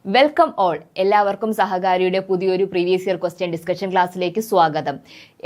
Welcome all. എല്ലാവർക്കും സഹകാരിയുടെ പുതിയൊരു previous year question discussion ക്ലാസ്സിലേക്ക് സ്വാഗതം.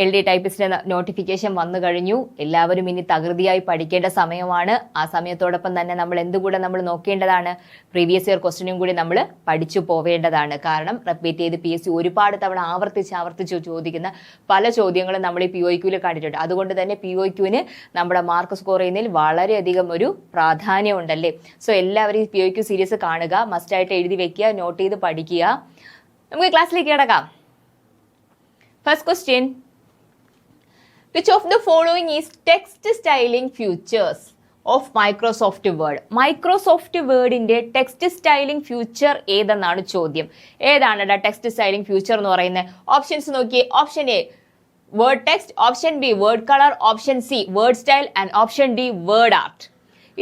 LD ടൈപ്പിസ്റ്റിന്റെ നോട്ടിഫിക്കേഷൻ വന്നു കഴിഞ്ഞു. എല്ലാവരും ഇനി തകൃതിയായി പഠിക്കേണ്ട സമയമാണ്. ആ സമയത്തോടൊപ്പം തന്നെ നമ്മൾ എന്തുകൂടെ നമ്മൾ നോക്കേണ്ടതാണ്, പ്രീവിയസ് ഇയർ ക്വസ്റ്റ്യനും കൂടി നമ്മൾ പഠിച്ചു പോവേണ്ടതാണ്. കാരണം റിപ്പീറ്റ് ചെയ്ത് PSC ഒരുപാട് തവണ ആവർത്തിച്ച് ചോദിക്കുന്ന പല ചോദ്യങ്ങളും നമ്മൾ ഈ POQ കണ്ടിട്ടുണ്ട്. അതുകൊണ്ട് തന്നെ POQ നമ്മുടെ മാർക്ക് സ്കോർ ചെയ്യുന്നതിൽ വളരെയധികം ഒരു പ്രാധാന്യം ഉണ്ടല്ലേ. സോ എല്ലാവരും ഈ POQ സീരീസ് കാണുക, മസ്റ്റായിട്ട് എഴുതി വെക്കുക, നോട്ട് ചെയ്ത് പഠിക്കുക. നമുക്ക് ക്ലാസ്സിലേക്ക് കിടക്കാം. First question, which of the following is text styling features of Microsoft Word? Microsoft Wordന്റെ ടെക്സ്റ്റ് സ്റ്റൈലിംഗ് ഫ്യൂച്ചർ ഏതെന്നാണ് ചോദ്യം. ഏതാണ് ടെക്സ്റ്റ് സ്റ്റൈലിംഗ് ഫ്യൂച്ചർ എന്ന് പറയുന്നത്? ഓപ്ഷൻസ് നോക്കിയേ. Option A word text, option B word colour, option C word style and option D word art.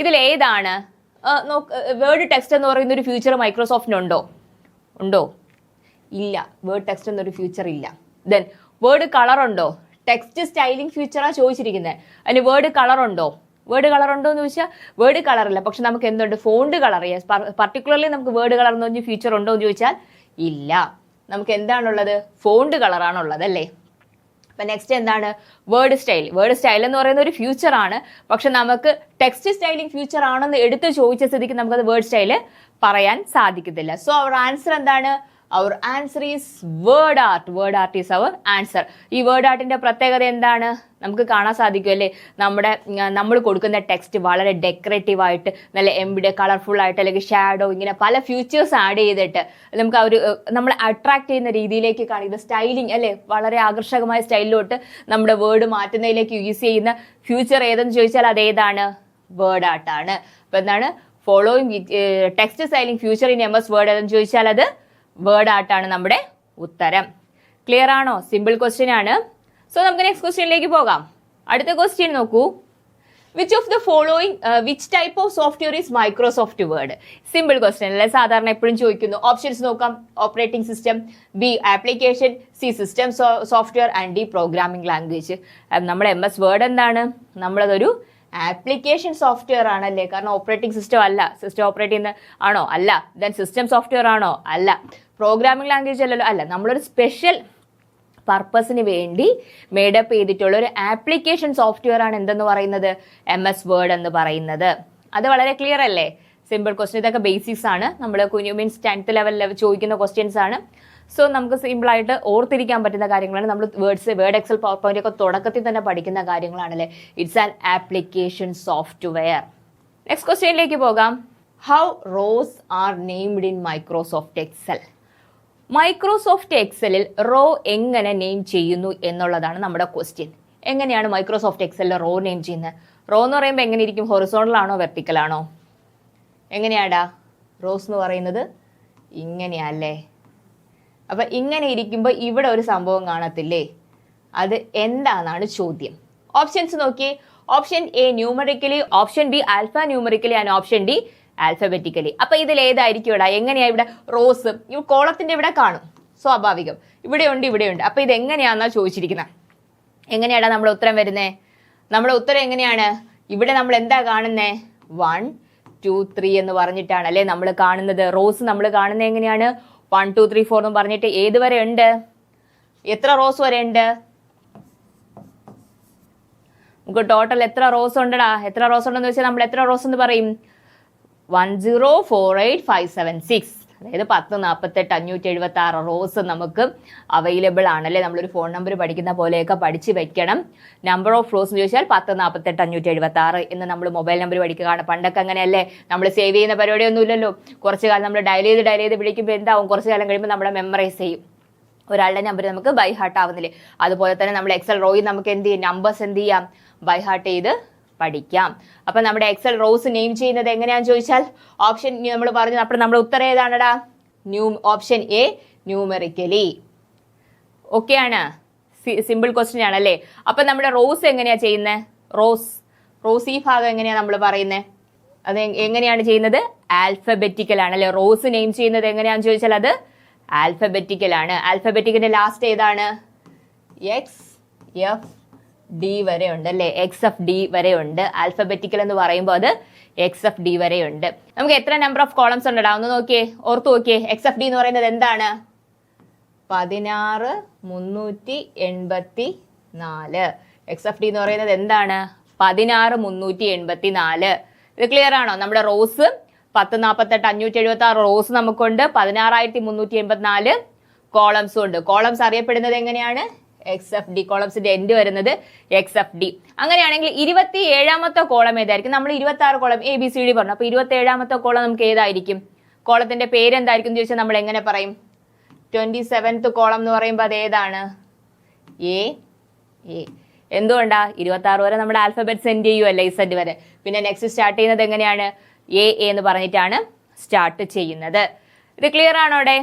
ഇതിൽ ഏതാണ്? Word text എന്ന് പറയുന്ന ഒരു ഫ്യൂച്ചർ മൈക്രോസോഫ്റ്റിനുണ്ടോ? ഇല്ല. വേർഡ് ടെക്സ്റ്റ് എന്നൊരു ഫ്യൂച്ചർ ഇല്ല. ദെൻ വേർഡ് കളർ ഉണ്ടോ? ടെക്സ്റ്റ് സ്റ്റൈലിംഗ് ഫ്യൂച്ചറാണ് ചോദിച്ചിരിക്കുന്നത്. അതിന് വേർഡ് കളർ ഉണ്ടോ എന്ന് ചോദിച്ചാൽ വേർഡ് കളറില്ല. പക്ഷെ നമുക്ക് എന്തുണ്ട്? Font colour. പർട്ടിക്കുലർലി നമുക്ക് വേർഡ് കളർ എന്ന് പറഞ്ഞ ഫ്യൂച്ചർ ഉണ്ടോ എന്ന് ചോദിച്ചാൽ ഇല്ല. നമുക്ക് എന്താണുള്ളത്? ഫോണ്ട് കളറാണുള്ളത് അല്ലേ. അപ്പം നെക്സ്റ്റ് എന്താണ്? Word style. വേർഡ് സ്റ്റൈൽ എന്ന് പറയുന്ന ഒരു ഫ്യൂച്ചർ ആണ്. പക്ഷെ നമുക്ക് ടെക്സ്റ്റ് സ്റ്റൈലിംഗ് ഫ്യൂച്ചർ ആണെന്ന് എടുത്ത് ചോദിച്ച സ്ഥിതിക്ക് നമുക്കത് വേർഡ് സ്റ്റൈല് പറയാൻ സാധിക്കത്തില്ല. സോ അവർ ആൻസർ എന്താണ്? Our answer is word art. Word art is our answer. ഈ വേർഡ് ആർട്ടിന്റെ പ്രത്യേകത എന്താണ്? നമുക്ക് കാണാൻ സാധിക്കും അല്ലേ, നമ്മൾ കൊടുക്കുന്ന ടെക്സ്റ്റ് വളരെ ഡെക്കറേറ്റീവ് ആയിട്ട്, നല്ല കളർഫുൾ ആയിട്ട്, അല്ലെങ്കിൽ ഷാഡോ, ഇങ്ങനെ പല ഫ്യൂച്ചേഴ്സ് ആഡ് ചെയ്തിട്ട് നമുക്ക് നമ്മളെ അട്രാക്ട് ചെയ്യുന്ന രീതിയിലേക്ക് കാണിക്കുന്ന സ്റ്റൈലിംഗ് അല്ലേ, വളരെ ആകർഷകമായ സ്റ്റൈലിലോട്ട് നമ്മുടെ വേർഡ് മാറ്റുന്നതിലേക്ക് യൂസ് ചെയ്യുന്ന ഫ്യൂച്ചർ ഏതെന്ന് ചോദിച്ചാൽ അതേതാണ്? വേർഡ് ആർട്ടാണ്. അപ്പൊ എന്താണ്? Following text styling future in MS word ഏതെന്ന് ചോദിച്ചാൽ അത് വേർഡ് ആർട്ടാണ് നമ്മുടെ ഉത്തരം. ക്ലിയർ ആണോ? സിമ്പിൾ ക്വസ്റ്റ്യൻ ആണ്. സോ നമുക്ക് നെക്സ്റ്റ് ക്വസ്റ്റ്യനിലേക്ക് പോകാം. അടുത്ത ക്വസ്റ്റ്യൻ നോക്കൂ. Which of the following which type of software is Microsoft word? Simple question അല്ലേ, സാധാരണ എപ്പോഴും ചോദിക്കുന്നു. ഓപ്ഷൻസ് നോക്കാം. Operating system, B application, C system software and D programming language. നമ്മുടെ MS വേർഡ് എന്താണ്? നമ്മളതൊരു ആപ്ലിക്കേഷൻ സോഫ്റ്റ്വെയർ ആണല്ലേ. കാരണം ഓപ്പറേറ്റിംഗ് സിസ്റ്റം അല്ല. സിസ്റ്റം ഓപ്പറേറ്റ് ചെയ്യുന്ന ആണോ? അല്ല. ദെൻ സിസ്റ്റം സോഫ്റ്റ്വെയർ ആണോ? അല്ല. പ്രോഗ്രാമിംഗ് ലാംഗ്വേജ് അല്ലല്ലോ? അല്ല. നമ്മളൊരു സ്പെഷ്യൽ പർപ്പസിന് വേണ്ടി മേഡപ്പ് ചെയ്തിട്ടുള്ള ഒരു ആപ്ലിക്കേഷൻ സോഫ്റ്റ്വെയർ ആണ് എന്തെന്ന് പറയുന്നത്? MS വേർഡ് എന്ന് പറയുന്നത്. അത് വളരെ ക്ലിയർ അല്ലേ? Simple question. ഇതൊക്കെ ബേസിക്സ് ആണ്. നമ്മൾ മീൻസ് 10th ലെവലിൽ ചോദിക്കുന്ന ക്വസ്റ്റ്യൻസ് ആണ്. സോ നമുക്ക് സിമ്പിളായിട്ട് ഓർത്തിരിക്കാൻ പറ്റുന്ന കാര്യങ്ങളാണ്. നമ്മൾ വേർഡ് എക്സൽ പവർ പോയിന്റ് ഒക്കെ തുടക്കത്തിൽ തന്നെ പഠിക്കുന്ന കാര്യങ്ങളാണല്ലേ. It's an application software. Next ക്വസ്റ്റ്യനിലേക്ക് പോകാം. How rows are named in Microsoft Excel? Microsoft എക്സലിൽ റോ എങ്ങനെ നെയിം ചെയ്യുന്നു എന്നുള്ളതാണ് നമ്മുടെ ക്വസ്റ്റ്യൻ. എങ്ങനെയാണ് മൈക്രോസോഫ്റ്റ് എക്സലിൽ റോ നെയിം ചെയ്യുന്നത്? റോ എന്ന് പറയുമ്പോൾ എങ്ങനെ ഇരിക്കും? ഹൊറിസോണ്ടൽ ആണോ വെർട്ടിക്കൽ ആണോ? എങ്ങനെയാടാ? റോസ് എന്ന് പറയുന്നത് ഇങ്ങനെയല്ലേ. അപ്പം ഇങ്ങനെ ഇരിക്കുമ്പോൾ ഇവിടെ ഒരു സംഭവം കാണത്തില്ലേ? അത് എന്താണെന്നാണ് ചോദ്യം. ഓപ്ഷൻസ് നോക്കി. Option A numerically, option B alpha numerically and option D alphabetically. അപ്പൊ ഇതിൽ ഏതായിരിക്കും ഇവിടെ? എങ്ങനെയാ ഇവിടെ റോസ്? ഈ കോളത്തിന്റെ ഇവിടെ കാണും, സ്വാഭാവികം. ഇവിടെയുണ്ട്. അപ്പൊ ഇത് എങ്ങനെയാണെന്നാ ചോദിച്ചിരിക്കുന്നത്. എങ്ങനെയാടാ നമ്മുടെ ഉത്തരം വരുന്നേ? നമ്മുടെ ഉത്തരം എങ്ങനെയാണ്? ഇവിടെ നമ്മൾ എന്താ കാണുന്നേ? 1 2 3 എന്ന് പറഞ്ഞിട്ടാണ് അല്ലേ നമ്മൾ കാണുന്നത്. റോസ് നമ്മൾ കാണുന്നത് എങ്ങനെയാണ്? 1 2 3 4 എന്ന് പറഞ്ഞിട്ട് ഏത് വരെ ഉണ്ട്? എത്ര റോസ് വരെ ഉണ്ട്? നമുക്ക് ടോട്ടൽ എത്ര റോസ് ഉണ്ടടാ? എത്ര റോസ് ഉണ്ടെന്ന് വെച്ചാൽ നമ്മൾ എത്ര റോസ് എന്ന് പറയും? 1 0 4 8 5 7 6. അതായത് 10 48 576 റോസ് നമുക്ക് അവൈലബിൾ ആണല്ലേ. നമ്മളൊരു ഫോൺ നമ്പർ പഠിക്കുന്ന പോലെയൊക്കെ പഠിച്ച് വെക്കണം. നമ്പർ ഓഫ് റോസ് എന്ന് ചോദിച്ചാൽ 10 48 576 എന്ന് നമ്മൾ മൊബൈൽ നമ്പർ പഠിക്കുകയാണ്. പണ്ടൊക്കെ അങ്ങനെയല്ലേ, നമ്മൾ സേവ് ചെയ്യുന്ന പരിപാടിയൊന്നും ഇല്ലല്ലോ. കുറച്ച് കാലം നമ്മൾ ഡയൽ ചെയ്ത് വിളിക്കുമ്പോൾ എന്താവും? കുറച്ച് കാലം കഴിയുമ്പോൾ നമ്മളെ മെമ്മറൈസ് ചെയ്യും. ഒരാളുടെ നമ്പർ നമുക്ക് ബൈ ഹാർട്ട് ആവുന്നില്ലേ? അതുപോലെ തന്നെ നമ്മൾ എക്സൽ റോയിൽ നമുക്ക് എന്ത് ചെയ്യാം? നമ്പേഴ്സ് എന്ത് ചെയ്യാം? ബൈ ഹാർട്ട് ചെയ്ത് പഠിക്കാം. അപ്പൊ നമ്മുടെ എക്സൽ റോസ് നെയിം ചെയ്യുന്നത് എങ്ങനെയാന്ന് ചോദിച്ചാൽ ഓപ്ഷൻ നമ്മൾ പറഞ്ഞു. അപ്പോൾ നമ്മുടെ ഉത്തരം ഏതാണടാ? Option A numerically. ഓക്കെ ആണ്. സിമ്പിൾ ക്വസ്റ്റ്യൻ ആണല്ലേ. അപ്പൊ നമ്മുടെ റോസ് എങ്ങനെയാ ചെയ്യുന്നത്? റോസ് ഈ ഭാഗം എങ്ങനെയാ നമ്മൾ പറയുന്നത്? അത് എങ്ങനെയാണ് ചെയ്യുന്നത്? ആൽഫബറ്റിക്കൽ ആണല്ലേ. റോസ് നെയിം ചെയ്യുന്നത് എങ്ങനെയാന്ന് ചോദിച്ചാൽ അത് ആൽഫബറ്റിക്കൽ ആണ്. ആൽഫബറ്റിക്കിന്റെ ലാസ്റ്റ് ഏതാണ്? X F ഡി വരെ ഉണ്ട് അല്ലേ, എക്സ് എഫ് ഡി വരെ ഉണ്ട്. ആൽഫബറ്റിക്കൽ എന്ന് പറയുമ്പോൾ അത് എക്സ് എഫ് ഡി വരെ ഉണ്ട്. നമുക്ക് എത്ര നമ്പർ ഓഫ് കോളംസ് ഉണ്ടടാ ഒന്ന് നോക്കിയേ, ഓർത്ത് നോക്കിയേ. എക്സ് എഫ് ഡി എന്ന് പറയുന്നത് എന്താണ്? 16384. എക്സ് എഫ് ഡി എന്ന് പറയുന്നത് എന്താണ്? 16384. ഇത് ക്ലിയർ ആണോ? നമ്മുടെ റോസ് 1048 റോസ് നമുക്കുണ്ട്, 16384 കോളംസും ഉണ്ട്. കോളംസ് അറിയപ്പെടുന്നത് എങ്ങനെയാണ്? X F D. കോളംസിന്റെ എൻഡ് വരുന്നത് എക്സ് എഫ് ഡി. അങ്ങനെയാണെങ്കിൽ 27ാമത്തെ കോളം ഏതായിരിക്കും? നമ്മൾ 26 column A B C D പറഞ്ഞു. അപ്പൊ 27ാമത്തെ കോളം നമുക്ക് ഏതായിരിക്കും? കോളത്തിന്റെ പേര് എന്തായിരിക്കും ചോദിച്ചാൽ നമ്മൾ എങ്ങനെ പറയും? 27th കോളം എന്ന് പറയുമ്പോൾ അത് ഏതാണ്? എ. എന്തുകൊണ്ടാ? 26 വരെ നമ്മുടെ ആൽഫബറ്റ് സെൻഡ് ചെയ്യുമല്ലേ, ഇസെഡ് വരെ. പിന്നെ നെക്സ്റ്റ് സ്റ്റാർട്ട് ചെയ്യുന്നത് എങ്ങനെയാണ്? എ എന്ന് പറഞ്ഞിട്ടാണ് സ്റ്റാർട്ട് ചെയ്യുന്നത്. ഇത് ക്ലിയർ ആണോ? അവിടെ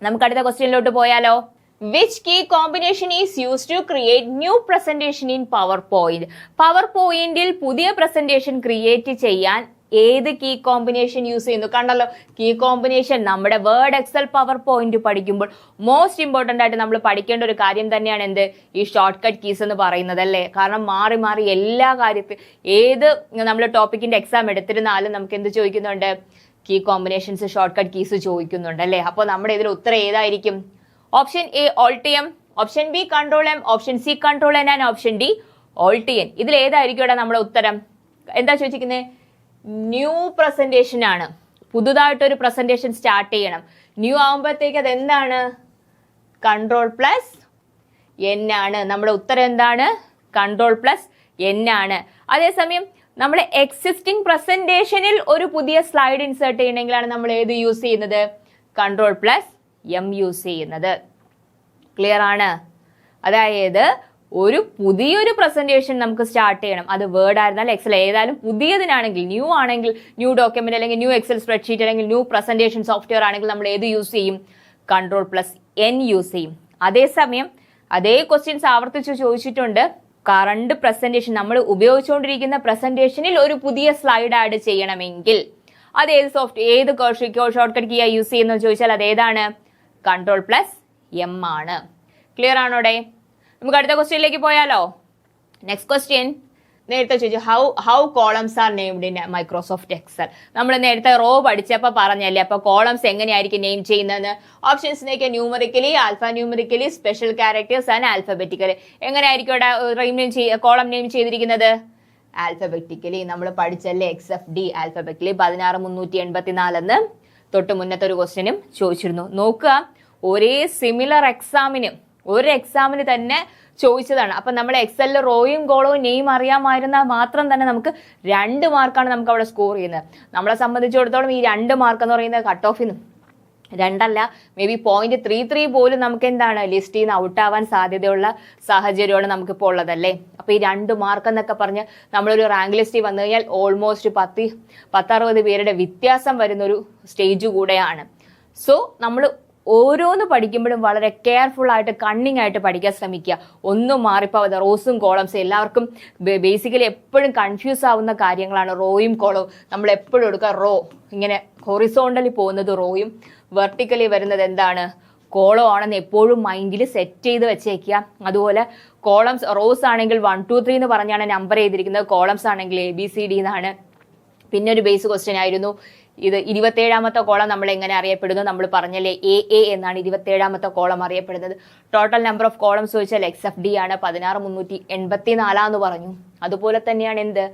നമുക്ക് അടുത്ത ക്വസ്റ്റ്യനിലോട്ട് പോയാലോ? Which key combination is used to create new presentation in PowerPoint? PowerPointൽ പുതിയ പ്രസന്റേഷൻ ക്രിയേറ്റ് ചെയ്യാൻ ഏത് കീ കോമ്പിനേഷൻ യൂസ് ചെയ്യുന്നു? കണ്ടല്ലോ, കീ കോമ്പിനേഷൻ നമ്മുടെ വേർഡ്, എക്സൽ, പവർ പോയിന്റ് പഠിക്കുമ്പോൾ മോസ്റ്റ് ഇമ്പോർട്ടന്റ് ആയിട്ട് നമ്മൾ പഠിക്കേണ്ട ഒരു കാര്യം തന്നെയാണ് എന്ത്? ഈ ഷോർട്ട് കട്ട് കീസ് എന്ന് പറയുന്നത് അല്ലേ. കാരണം മാറി മാറി എല്ലാ കാര്യത്തിലും ഏത് നമ്മൾ ടോപ്പിക്കിന്റെ എക്സാം എടുത്തിരുന്നാലും നമുക്ക് എന്ത് ചോദിക്കുന്നുണ്ട്? Key combinations, shortcut keys ചോദിക്കുന്നുണ്ട് അല്ലേ. അപ്പോൾ നമ്മുടെ ഇതിൽ ഉത്തരം ഏതായിരിക്കും? Option A alt M, option B control M, option C control N and option D alt N. ഇതിൽ ഏതായിരിക്കും ഇവിടെ നമ്മുടെ ഉത്തരം? എന്താ ചോദിച്ചിരിക്കുന്നത്? ന്യൂ പ്രസന്റേഷൻ ആണ്. പുതുതായിട്ടൊരു പ്രസന്റേഷൻ സ്റ്റാർട്ട് ചെയ്യണം. ന്യൂ ആകുമ്പോഴത്തേക്ക് അത് എന്താണ്? കൺട്രോൾ പ്ലസ് എൻ ആണ്. നമ്മുടെ ഉത്തരം എന്താണ്? കൺട്രോൾ പ്ലസ് എൻ ആണ്. അതേസമയം നമ്മുടെ എക്സിസ്റ്റിംഗ് പ്രസന്റേഷനിൽ ഒരു പുതിയ സ്ലൈഡ് ഇൻസേർട്ട് ചെയ്യണമെങ്കിലാണ് നമ്മൾ ഏത് യൂസ് ചെയ്യുന്നത്? കൺട്രോൾ പ്ലസ് എം യൂസ് ചെയ്യുന്നത്. ക്ലിയർ ആണ്? അതായത് ഒരു പുതിയൊരു പ്രസന്റേഷൻ നമുക്ക് സ്റ്റാർട്ട് ചെയ്യണം. അത് വേർഡ് ആയിരുന്നാലും എക്സൽ ഏതായാലും പുതിയതിനാണെങ്കിൽ, ന്യൂ ആണെങ്കിൽ ന്യൂ ഡോക്യുമെന്റ് അല്ലെങ്കിൽ ന്യൂ എക്സൽ സ്പ്രെഡ്ഷീറ്റ് അല്ലെങ്കിൽ ന്യൂ പ്രസന്റേഷൻ സോഫ്റ്റ്വെയർ ആണെങ്കിൽ നമ്മൾ ഏത് യൂസ് ചെയ്യും? കൺട്രോൾ പ്ലസ് എൻ യൂസ് ചെയ്യും. അതേസമയം അതേ ക്വസ്റ്റ്യൻസ് ആവർത്തിച്ച് ചോദിച്ചിട്ടുണ്ട്. കറണ്ട് പ്രസന്റേഷൻ, നമ്മൾ ഉപയോഗിച്ചുകൊണ്ടിരിക്കുന്ന പ്രസന്റേഷനിൽ ഒരു പുതിയ സ്ലൈഡ് ആഡ് ചെയ്യണമെങ്കിൽ അത് ഏത് ഷോർട്ട് കട്ട് കീ യൂസ് ചെയ്യുന്നത് ചോദിച്ചാൽ അത് ഏതാണ്? കൺട്രോൾ പ്ലസ് എം ആണ്. ക്ലിയർ ആണോടെ? നമുക്ക് അടുത്ത ക്വസ്റ്റ്യനിലേക്ക് പോയാലോ? നെക്സ്റ്റ് ക്വസ്റ്റ്യൻ നേരത്തെ ചോദിച്ചു, how columns are named in Microsoft Excel. നമ്മൾ നേരത്തെ റോ പഠിച്ചപ്പോൾ പറഞ്ഞല്ലേ, അപ്പൊ കോളംസ് എങ്ങനെയായിരിക്കും നെയിം ചെയ്യുന്നത്? ഓപ്ഷൻസിലേക്ക് numerically, alpha numerically, special characters and alphabetically. എങ്ങനെയായിരിക്കും കോളം നെയിം ചെയ്തിരിക്കുന്നത്? ആൽഫബറ്റിക്കലി. നമ്മൾ പഠിച്ചല്ലേ എക്സ് എഫ് ഡി ആൽഫബറ്റിക്കലി 16384 എന്ന് തൊട്ട് മുന്നത്തെ ഒരു ക്വസ്റ്റ്യനും ചോദിച്ചിരുന്നു. നോക്കുക, ഒരേ സിമിലർ ഒരു എക്സാമിന് തന്നെ ചോദിച്ചതാണ്. അപ്പൊ നമ്മൾ എക്സലിൽ റോയും കോളവും നെയിം അറിയാമായിരുന്നാൽ മാത്രം തന്നെ നമുക്ക് 2 മാർക്കാണ് നമുക്ക് അവിടെ സ്കോർ ചെയ്യുന്നത്. നമ്മളെ സംബന്ധിച്ചിടത്തോളം ഈ 2 മാർക്ക് എന്ന് പറയുന്നത് കട്ട് ഓഫിൽ 2 അല്ല, മേ ബി 0.33 പോലും നമുക്ക് എന്താണ് ലിസ്റ്റിൽ നിന്ന് ഔട്ടാവാൻ സാധ്യതയുള്ള സാഹചര്യമാണ് നമുക്കിപ്പോൾ ഉള്ളതല്ലേ. അപ്പൊ ഈ 2 മാർക്ക് എന്നൊക്കെ പറഞ്ഞ് നമ്മളൊരു റാങ്ക് ലിസ്റ്റിൽ വന്നു കഴിഞ്ഞാൽ ഓൾമോസ്റ്റ് 10-60 പേരുടെ വ്യത്യാസം വരുന്നൊരു സ്റ്റേജ് കൂടെയാണ്. സോ നമ്മൾ ഓരോന്ന് പഠിക്കുമ്പോഴും വളരെ കെയർഫുൾ ആയിട്ട്, കണ്ണിങ് ആയിട്ട് പഠിക്കാൻ ശ്രമിക്കുക. ഒന്നും മാറിപ്പോവാതെ. റോസും കോളംസും എല്ലാവർക്കും ബേസിക്കലി എപ്പോഴും കൺഫ്യൂസ് ആവുന്ന കാര്യങ്ങളാണ്. റോയും കോളവും നമ്മൾ എപ്പോഴും എടുക്കുക. റോ ഇങ്ങനെ ഹൊറിസോണ്ടലി പോകുന്നത് റോയും, വെർട്ടിക്കലി വരുന്നത് എന്താണ്? കോളം ആണെന്ന് എപ്പോഴും മൈൻഡിൽ സെറ്റ് ചെയ്ത് വെച്ചേക്കുക. അതുപോലെ കോളംസ്, റോസ് ആണെങ്കിൽ 1 2 3 എന്ന് പറഞ്ഞാണ് നമ്പർ ചെയ്തിരിക്കുന്നത്. കോളംസ് ആണെങ്കിൽ ABCD എന്നാണ്. പിന്നെ ഒരു ബേസ് ക്വസ്റ്റ്യൻ ആയിരുന്നു ഇത്. 27ാമത്തെ കോളം നമ്മൾ എങ്ങനെ അറിയപ്പെടുന്നു? നമ്മൾ പറഞ്ഞല്ലേ AA എന്നാണ് 27ാമത്തെ കോളം അറിയപ്പെടുന്നത്. ടോട്ടൽ നമ്പർ ഓഫ് കോളംസ് ചോദിച്ചാൽ XFD ആണ് 16384 എന്ന് പറഞ്ഞു. അതുപോലെ തന്നെയാണ് എന്ത്?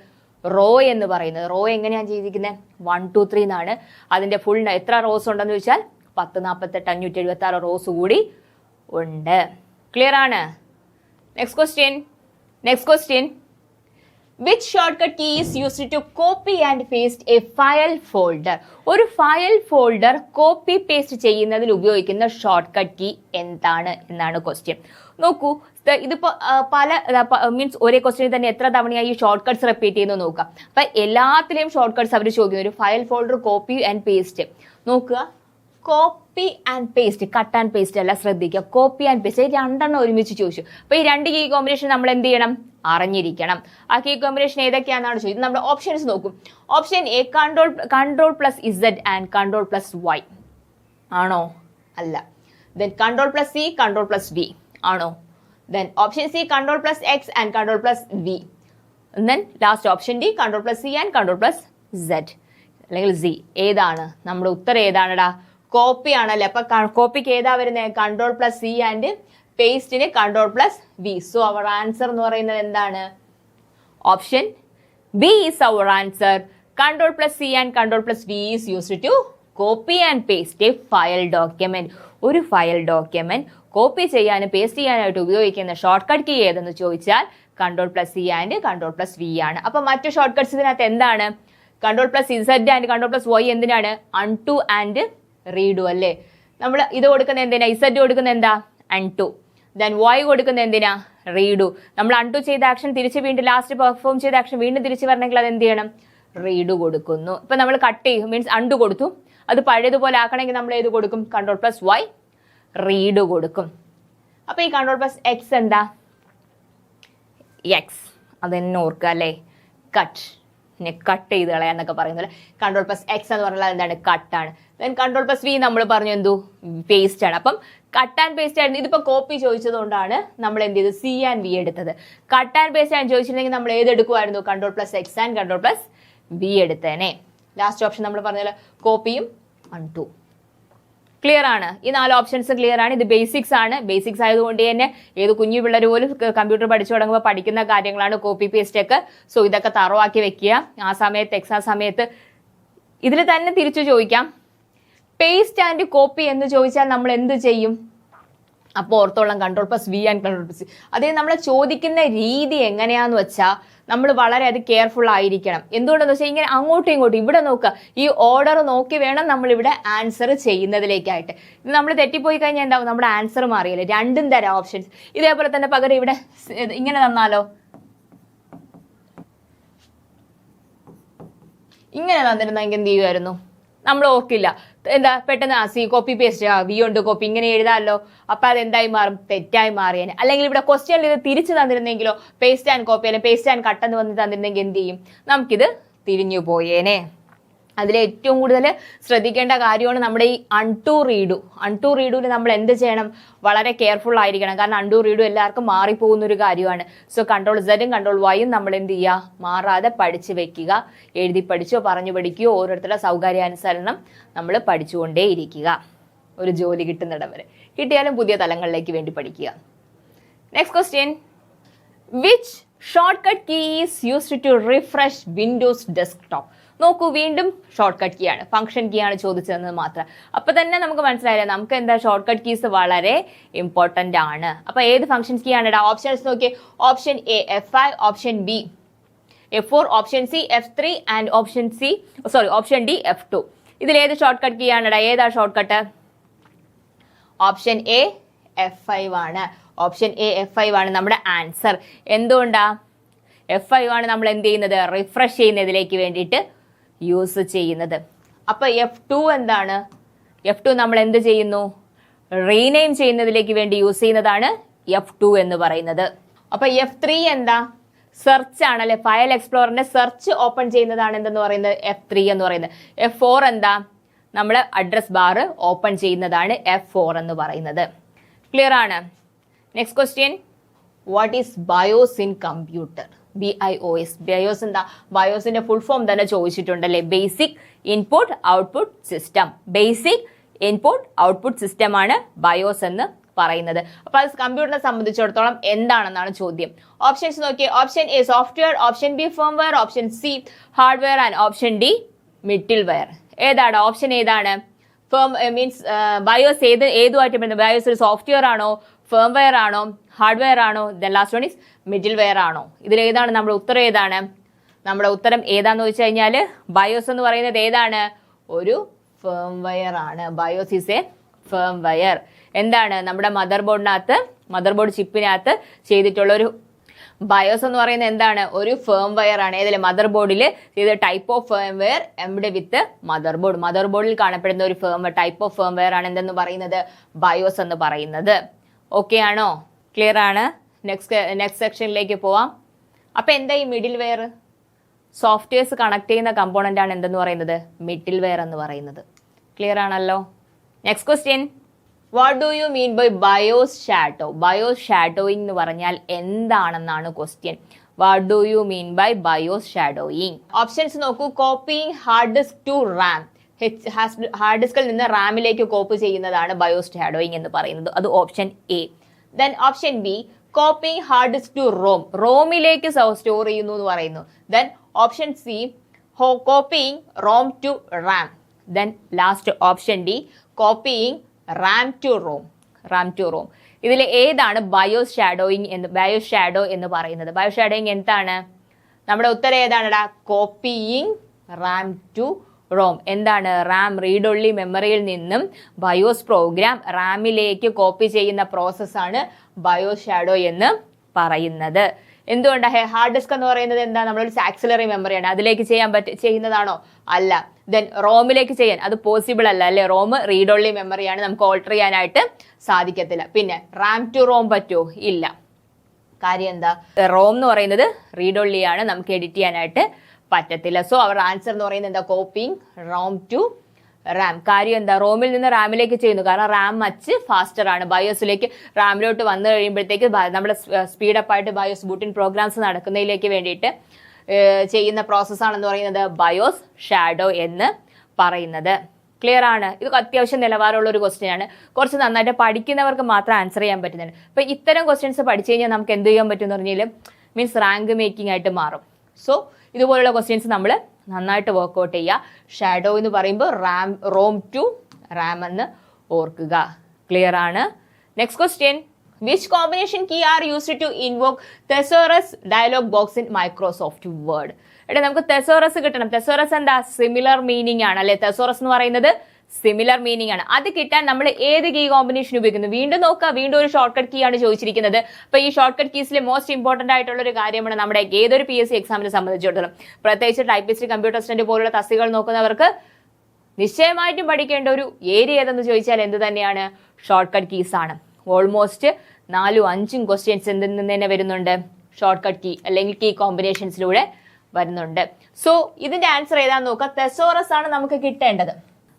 റോ എന്ന് പറയുന്നത്. റോ എങ്ങനെയാണ് ചെയ്തിരിക്കുന്നത്? 1 2 3 എന്നാണ്. അതിന്റെ ഫുൾ എത്ര റോസ് ഉണ്ടെന്ന് ചോദിച്ചാൽ 1048 576 റോസ് കൂടി ഉണ്ട്. ക്ലിയർ ആണ്? Next question Which shortcut key is used to copy and paste a file folder? ഒരു ഫയൽ ഫോൾഡർ കോപ്പി പേസ്റ്റ് ചെയ്യുന്നതിൽ ഉപയോഗിക്കുന്ന ഷോർട്ട് കട്ട് കീ എന്താണ് എന്നാണ് ക്വസ്റ്റ്യൻ. നോക്കൂ, ഇതിപ്പോ മീൻസ് ഒരേ ക്വസ്റ്റ്യൻ തന്നെ എത്ര തവണയായി ഈ ഷോർട്ട് കട്ട്സ് റിപ്പീറ്റ് ചെയ്യുന്നത് നോക്കുക. അപ്പൊ എല്ലാത്തിലെയും ഷോർട്ട് കട്ട്സ് അവർ ചോദിക്കുന്ന ഒരു file folder copy and paste. നോക്കുക, copy and paste, cut and paste അല്ല, ശ്രദ്ധിക്കുക. കോപ്പി ആൻഡ് പേസ്റ്റ് 2 ഒരുമിച്ച് ചോദിച്ചു. അപ്പൊ ഈ 2 കീ കോമ്പിനേഷൻ നമ്മൾ എന്ത് ചെയ്യണം? അറിഞ്ഞിരിക്കണം. ആ കീ കോമ്പിനേഷൻ ഏതൊക്കെയാണെന്നാണ് ചോദിച്ചത്. നമ്മൾ ഓപ്ഷൻസ് നോക്കും. Option A control plus Z and control plus Y ആണോ? അല്ല. Then control plus C, control plus D ആണോ? Then option C, control plus X and control plus V. And then last option D, control plus C and control plus Z. അല്ലെങ്കിൽ Z. ഏതാണ് നമ്മുടെ ഉത്തരം? ഏതാണടാ? Copy ആണല്ലേ. അപ്പൊ കോപ്പിക്ക് ഏതാ വരുന്നത്? കൺട്രോൾ പ്ലസ് സി ആൻഡ് പേസ്റ്റിന് control plus V. So our answer എന്ന് പറയുന്നത് എന്താണ്? Option B is our answer. Control plus C and control plus V is used to copy and paste a file document. ഒരു file document copy ചെയ്യാനും paste ചെയ്യാനായിട്ട് ഉപയോഗിക്കുന്ന shortcut key ഏതെന്ന് ചോദിച്ചാൽ control plus C and control plus V ആണ്. അപ്പൊ മറ്റു shortcuts ഇതിനകത്ത് എന്താണ്? Control plus Z and control plus Y എന്തിനാണ്? അൺടു ആൻഡ് റീഡു അല്ലേ. നമ്മൾ ഇത് കൊടുക്കുന്ന എന്തിനാ? ഇസഡ് കൊടുക്കുന്ന എന്താ? അൺടു. ദെൻ വൈ കൊടുക്കുന്ന എന്തിനാ? റീഡു. നമ്മൾ അൺടു ചെയ്ത ആക്ഷൻ തിരിച്ച് വീണ്ടും ലാസ്റ്റ് പെർഫോം ചെയ്ത ആക്ഷൻ വീണ്ടും തിരിച്ച് വരണമെങ്കിൽ അത് എന്ത് ചെയ്യണം? റീഡു കൊടുക്കുന്നു. ഇപ്പൊ നമ്മൾ കട്ട് ചെയ്യും, മീൻസ് അൺടു കൊടുത്തു. അത് പഴയതുപോലെ ആക്കണമെങ്കിൽ നമ്മൾ ഏത് കൊടുക്കും? കൺട്രോൾ പ്ലസ് വൈ റീഡു കൊടുക്കും. അപ്പൊ ഈ കൺട്രോൾ പ്ലസ് എക്സ് എന്താ? എക്സ്. അതെന്നെ ഓർക്കുക അല്ലേ. കട്ട്, കട്ട് ചെയ്ത് കളയാന്നൊക്കെ പറയുന്നത്. കൺട്രോൾ പ്ലസ് എക്സ് എന്ന് പറഞ്ഞാൽ എന്താണ്? കട്ടാണ്. ദെൻ കൺട്രോൾ പ്ലസ് വി നമ്മൾ പറഞ്ഞു എന്തു? പേസ്റ്റ് ആണ്. അപ്പം കട്ട് ആൻഡ് പേസ്റ്റ് ആയിരുന്നു. ഇതിപ്പോ കോപ്പി ചോദിച്ചതുകൊണ്ടാണ് നമ്മൾ എന്ത് ചെയ്ത്? സി ആൻഡ് വി എടുത്തത്. കട്ട് ആൻഡ് പേസ്റ്റ് ആണ് ചോദിച്ചിട്ടുണ്ടെങ്കിൽ നമ്മൾ ഏത് എടുക്കുമായിരുന്നു? Control plus X and control plus V എടുത്തേനെ. ലാസ്റ്റ് ഓപ്ഷൻ നമ്മൾ പറഞ്ഞാൽ കോപ്പിയും അൺടു. ക്ലിയർ ആണ്? ഈ 4 ഓപ്ഷൻസ് ക്ലിയർ ആണ്. ഇത് ബേസിക്സ് ആണ്. ബേസിക്സ് ആയതുകൊണ്ട് തന്നെ ഏത് കുഞ്ഞു പിള്ളേർ പോലും കമ്പ്യൂട്ടർ പഠിച്ചു തുടങ്ങുമ്പോൾ പഠിക്കുന്ന കാര്യങ്ങളാണ് കോപ്പി പേസ്റ്റ് ഒക്കെ. സോ ഇതൊക്കെ തറവാക്കി വെക്കുക. ആ സമയത്ത് എക്സാം സമയത്ത് ഇതിൽ തന്നെ തിരിച്ചു ചോദിക്കാം. പേസ്റ്റ് ആൻഡ് കോപ്പി എന്ന് ചോദിച്ചാൽ നമ്മൾ എന്ത് ചെയ്യും? അപ്പോൾ ഓർത്തോളം control plus V and control plus. അതേ നമ്മൾ ചോദിക്കുന്ന രീതി എങ്ങനെയാന്ന് വെച്ചാൽ നമ്മൾ വളരെ അത് കെയർഫുൾ ആയിരിക്കണം. എന്തുകൊണ്ടെന്ന് വെച്ചാൽ ഇങ്ങനെ അങ്ങോട്ടും ഇങ്ങോട്ടും ഇവിടെ നോക്കുക, ഈ ഓർഡർ നോക്കി വേണം നമ്മൾ ഇവിടെ ആൻസർ ചെയ്യുന്നതിലേക്കായിട്ട്. ഇത് നമ്മൾ തെറ്റിപ്പോയി കഴിഞ്ഞാൽ എന്താവും? നമ്മുടെ ആൻസർ മാറിയല്ലേ. രണ്ടും തരാം ഓപ്ഷൻസ്. ഇതേപോലെ തന്നെ പകരം ഇവിടെ ഇങ്ങനെ തന്നാലോ? ഇങ്ങനെ തന്നിരുന്നെങ്കിൽ എന്ത് ചെയ്യുമായിരുന്നു? നമ്മൾ ഓർക്കില്ല. എന്താ പെട്ടെന്ന് സി കോപ്പി പേസ്റ്റ് വി ഉണ്ട് കോപ്പി ഇങ്ങനെ എഴുതാമല്ലോ. അപ്പൊ അത് എന്തായി മാറും? തെറ്റായി മാറിയേനെ. അല്ലെങ്കിൽ ഇവിടെ ക്വസ്റ്റ്യനിൽ ഇത് തിരിച്ചു തന്നിരുന്നെങ്കിലോ? പേസ്റ്റ് ആൻഡ് കോപ്പി അല്ലെങ്കിൽ പേസ്റ്റ് ആൻഡ് കട്ട് എന്ന് വന്ന് തന്നിരുന്നെങ്കിൽ എന്ത് ചെയ്യും? നമുക്കിത് തിരിഞ്ഞു പോയേനെ. അതിൽ ഏറ്റവും കൂടുതൽ ശ്രദ്ധിക്കേണ്ട കാര്യമാണ് നമ്മുടെ ഈ അൺടു റീഡു. അൺടു റീഡുവിൽ നമ്മൾ എന്ത് ചെയ്യണം? വളരെ കെയർഫുൾ ആയിരിക്കണം. കാരണം അൺടു റീഡു എല്ലാവർക്കും മാറിപ്പോകുന്ന ഒരു കാര്യമാണ്. സോ കൺട്രോൾ സെഡും കൺട്രോൾ വൈയും നമ്മൾ എന്ത് ചെയ്യുക? മാറാതെ പഠിച്ചു വെക്കുക. എഴുതി പഠിച്ചോ പറഞ്ഞു പഠിക്കുകയോ ഓരോരുത്തരുടെ സൗകര്യാനുസരണം നമ്മൾ പഠിച്ചുകൊണ്ടേ ഇരിക്കുക. ഒരു ജോലി കിട്ടുന്നിടം വരെ. കിട്ടിയാലും പുതിയ തലങ്ങളിലേക്ക് വേണ്ടി പഠിക്കുക. Next question. Which shortcut key is used to refresh Windows desktop? നോക്കൂ, വീണ്ടും ഷോർട്ട് കട്ട് കീ ആണ്, ഫംഗ്ഷൻ കീ ആണ് ചോദിച്ചതെന്ന് മാത്രം. അപ്പൊ തന്നെ നമുക്ക് മനസ്സിലായില്ലേ നമുക്ക് എന്താ ഷോർട്ട് കട്ട് കീസ് വളരെ ഇമ്പോർട്ടന്റ് ആണ്. അപ്പൊ ഏത് ഫംഗ്ഷൻ കീ ആണ്? ഓപ്ഷൻസ് നോക്കിയേ. Option A F5, option B F4, option C F3 and option D F2. ഇതിൽ ഏത് ഷോർട്ട് കട്ട് കീ ആണ്? ഏതാ short cut? Option A F5 ആണ്. ഓപ്ഷൻ എ F5 ആണ് നമ്മുടെ ആൻസർ. എന്തുകൊണ്ടാ? F5 ആണ് നമ്മൾ എന്ത് ചെയ്യുന്നത്? റിഫ്രഷ് ചെയ്യുന്നതിലേക്ക് വേണ്ടിയിട്ട് യൂസ് ചെയ്യുന്നത്. അപ്പൊ F2 എന്താണ്? F2 നമ്മൾ എന്ത് ചെയ്യുന്നു? റീനെയിം ചെയ്യുന്നതിലേക്ക് വേണ്ടി യൂസ് ചെയ്യുന്നതാണ് F2 എന്ന് പറയുന്നത്. അപ്പൊ F3 എന്താ? സെർച്ച് ആണല്ലേ. ഫയൽ എക്സ്പ്ലോറിന്റെ സെർച്ച് ഓപ്പൺ ചെയ്യുന്നതാണ് എന്തെന്ന് പറയുന്നത്? F3 എന്ന് പറയുന്നത്. F4 എന്താ? നമ്മൾ അഡ്രസ് ബാർ ഓപ്പൺ ചെയ്യുന്നതാണ് F4 എന്ന് പറയുന്നത്. ക്ലിയർ ആണ്? Next question. What is BIOS in computer? BIOS. BIOS എന്താ? ബയോസിന്റെ ഫുൾ ഫോം തന്നെ ചോദിച്ചിട്ടുണ്ടല്ലേ. Basic input output system. Basic input output system ആണ് ബയോസ് എന്ന് പറയുന്നത്. അപ്പൊ അത് കമ്പ്യൂട്ടറിനെ സംബന്ധിച്ചിടത്തോളം എന്താണെന്നാണ് ചോദ്യം. ഓപ്ഷൻസ് നോക്കിയേ. Option A software, option B firmware, option C hardware and option D middleware. ഏതാണ് ഓപ്ഷൻ? ഏതാണ്? മീൻസ് ബയോസ് ഏതുമായിട്ട് ബന്ധം? ബയോസ് ഒരു സോഫ്റ്റ്വെയർ ആണോ, ഫേംവെയർ ആണോ, ഹാർഡ്വെയർ ആണോ, then last one is middleware ആണോ? ഇതിലേതാണ് നമ്മുടെ ഉത്തരം? ഏതാണ് നമ്മുടെ ഉത്തരം? ഏതാന്ന് വെച്ച് കഴിഞ്ഞാൽ ബയോസ് എന്ന് പറയുന്നത് ഏതാണ്? ഒരു ഫേംവെയർ ആണ്. BIOS is A firmware. എന്താണ്? നമ്മുടെ മദർ ബോർഡ് ചിപ്പിനകത്ത് ചെയ്തിട്ടുള്ള ഒരു ബയോസ് എന്ന് പറയുന്നത് എന്താണ്? ഒരു ഫേംവെയർ ആണ്. ഏതിലെ? മദർ ബോർഡിൽ ചെയ്ത type of firmware embed with mother ബോർഡിൽ കാണപ്പെടുന്ന ഒരു ടൈപ്പ് ഓഫ് ഫേംവെയർ ആണ് എന്തെന്ന് പറയുന്നത്? ബയോസ് എന്ന് പറയുന്നത്. ഓക്കെ ആണോ? ക്ലിയർ ആണ്? നെക്സ്റ്റ് സെക്ഷനിലേക്ക് പോവാം. അപ്പൊ എന്താ ഈ മിഡിൽ വെയർ? സോഫ്റ്റ്വെയർസ് കണക്ട് ചെയ്യുന്ന കമ്പോണന്റ് ആണ് എന്തെന്ന് പറയുന്നത്? മിഡിൽ വെയർ എന്ന് പറയുന്നത്. ക്ലിയർ ആണല്ലോ? Next question. What do you mean by BIOS shadow? BIOS shadowing എന്ന് പറഞ്ഞാൽ എന്താണെന്നാണ് question. What do you mean by BIOS shadowing? Options നോക്കൂ. Copying hard disk to RAM. Hard ഡിസ്കിൽ നിന്ന് റാമിലേക്ക് കോപ്പി ചെയ്യുന്നതാണ് ബയോസ് ഷാഡോയിങ് എന്ന് പറയുന്നത്. അത് option A. Then option B, copying hard disk to ROM. റോമിലേക്ക് store ചെയ്യുന്നു എന്ന് പറയുന്നു. Then option C, copying ROM to RAM. Then last option D, copying RAM to ROM. RAM to ROM. ഇതിൽ ഏതാണ് BIOS shadowing BIOS shadow എന്ന് പറയുന്നത്? BIOS shadowing എന്താണ്? നമ്മുടെ ഉത്തരം ഏതാണെടാ? Copying RAM to ROM. എന്താണ്? റാം റീഡ് ഒൺലി മെമ്മറിയിൽ നിന്നും ബയോസ് പ്രോഗ്രാം റാമിലേക്ക് കോപ്പി ചെയ്യുന്ന പ്രോസസ്സാണ് ബയോസ് ഷാഡോ എന്ന് പറയുന്നത്. എന്തുകൊണ്ടാണ്? ഹാർഡ് ഡിസ്ക് എന്ന് പറയുന്നത് എന്താ? നമ്മളൊരു ആക്സിലറി മെമ്മറിയാണ്. അതിലേക്ക് ചെയ്യുന്നതാണോ? അല്ല. ദെൻ റോമിലേക്ക് ചെയ്യാൻ അത് പോസിബിൾ അല്ല അല്ലെ? റോം റീഡ് ഓൺലി മെമ്മറിയാണ്, നമുക്ക് ഓൾട്ടർ ചെയ്യാനായിട്ട് സാധിക്കത്തില്ല. പിന്നെ റാം ടു റോം പറ്റുമോ? ഇല്ല. കാര്യം എന്താ? റോം എന്ന് പറയുന്നത് റീഡ് ഓൺലി ആണ്, നമുക്ക് എഡിറ്റ് ചെയ്യാനായിട്ട് പറ്റത്തില്ല. സോ അവർ ആൻസർ എന്ന് പറയുന്നത് എന്താ? Copying ROM to RAM. കാര്യം എന്താ? റോമിൽ നിന്ന് റാമിലേക്ക് ചെയ്യുന്നു, കാരണം റാം മച്ച് ഫാസ്റ്റർ ആണ്. ബയോസിലേക്ക് റാമിലോട്ട് വന്നു കഴിയുമ്പോഴത്തേക്ക് നമ്മുടെ സ്പീഡപ്പ് ആയിട്ട് ബയോസ് ബൂട്ടിൻ പ്രോഗ്രാംസ് നടക്കുന്നതിലേക്ക് വേണ്ടിയിട്ട് ചെയ്യുന്ന പ്രോസസ്സാണെന്ന് പറയുന്നത് ബയോസ് ഷാഡോ എന്ന് പറയുന്നത്. ക്ലിയർ ആണ്? ഇത് അത്യാവശ്യം നിലവാരമുള്ള ഒരു ക്വസ്റ്റ്യൻ ആണ്. കുറച്ച് നന്നായിട്ട് പഠിക്കുന്നവർക്ക് മാത്രം ആൻസർ ചെയ്യാൻ പറ്റുന്നുണ്ട്. അപ്പൊ ഇത്തരം ക്വസ്റ്റ്യൻസ് പഠിച്ചു കഴിഞ്ഞാൽ നമുക്ക് എന്ത് ചെയ്യാൻ പറ്റും എന്ന് പറഞ്ഞാൽ മീൻസ് റാങ്ക് മേക്കിംഗ് ആയിട്ട് മാറും. സോ ഇതുപോലുള്ള ക്വസ്റ്റ്യൻസ് നമ്മൾ നന്നായിട്ട് വർക്ക്ഔട്ട് ചെയ്യുക. ഷാഡോ എന്ന് പറയുമ്പോൾ റോം ടു റാം എന്ന് ഓർക്കുക. ക്ലിയർ ആണ്? Next question, which combination key are used to invoke thesaurus dialog box in Microsoft Word? എടാ നമുക്ക് തെസോറസ് കിട്ടണം. തെസോറസ് എന്താ? സിമിലർ മീനിങ് ആണ് അല്ലെ? തെസോറസ് എന്ന് പറയുന്നത് സിമിലർ മീനിങ് ആണ്. അത് കിട്ടാൻ നമ്മൾ ഏത് കീ കോമ്പിനേഷൻ ഉപയോഗിക്കുന്നു? വീണ്ടും നോക്കുക, വീണ്ടും ഒരു ഷോർട്ട് കട്ട് കീ ആണ് ചോദിച്ചിരിക്കുന്നത്. അപ്പൊ ഈ ഷോർട്ട് കട്ട് കീസിലെ മോസ്റ്റ് ഇമ്പോർട്ടന്റ് ആയിട്ടുള്ള ഒരു കാര്യമാണ് നമ്മുടെ ഏതൊരു PSC എക്സാമിനെ സംബന്ധിച്ചിടത്തോളം, പ്രത്യേകിച്ച് ടൈപ്പിസ്റ്റ്, കമ്പ്യൂട്ടർ അസിസ്റ്റന്റ് പോലുള്ള തസ്തികകൾ നോക്കുന്നവർക്ക് നിശ്ചയമായിട്ടും പഠിക്കേണ്ട ഒരു ഏരിയ ഏതെന്ന് ചോദിച്ചാൽ എന്ത് തന്നെയാണ്? ഷോർട്ട് കട്ട് കീസ് ആണ്. ഓൾമോസ്റ്റ് 4-5 ക്വസ്റ്റ്യൻസ് എന്തിൽ നിന്ന് തന്നെ വരുന്നുണ്ട്? ഷോർട്ട് കട്ട് കീ അല്ലെങ്കിൽ കീ കോമ്പിനേഷൻസിലൂടെ വരുന്നുണ്ട്. സോ ഇതിന്റെ ആൻസർ ഏതാന്ന് നോക്കുക. തെസോറസ് ആണ് നമുക്ക് കിട്ടേണ്ടത്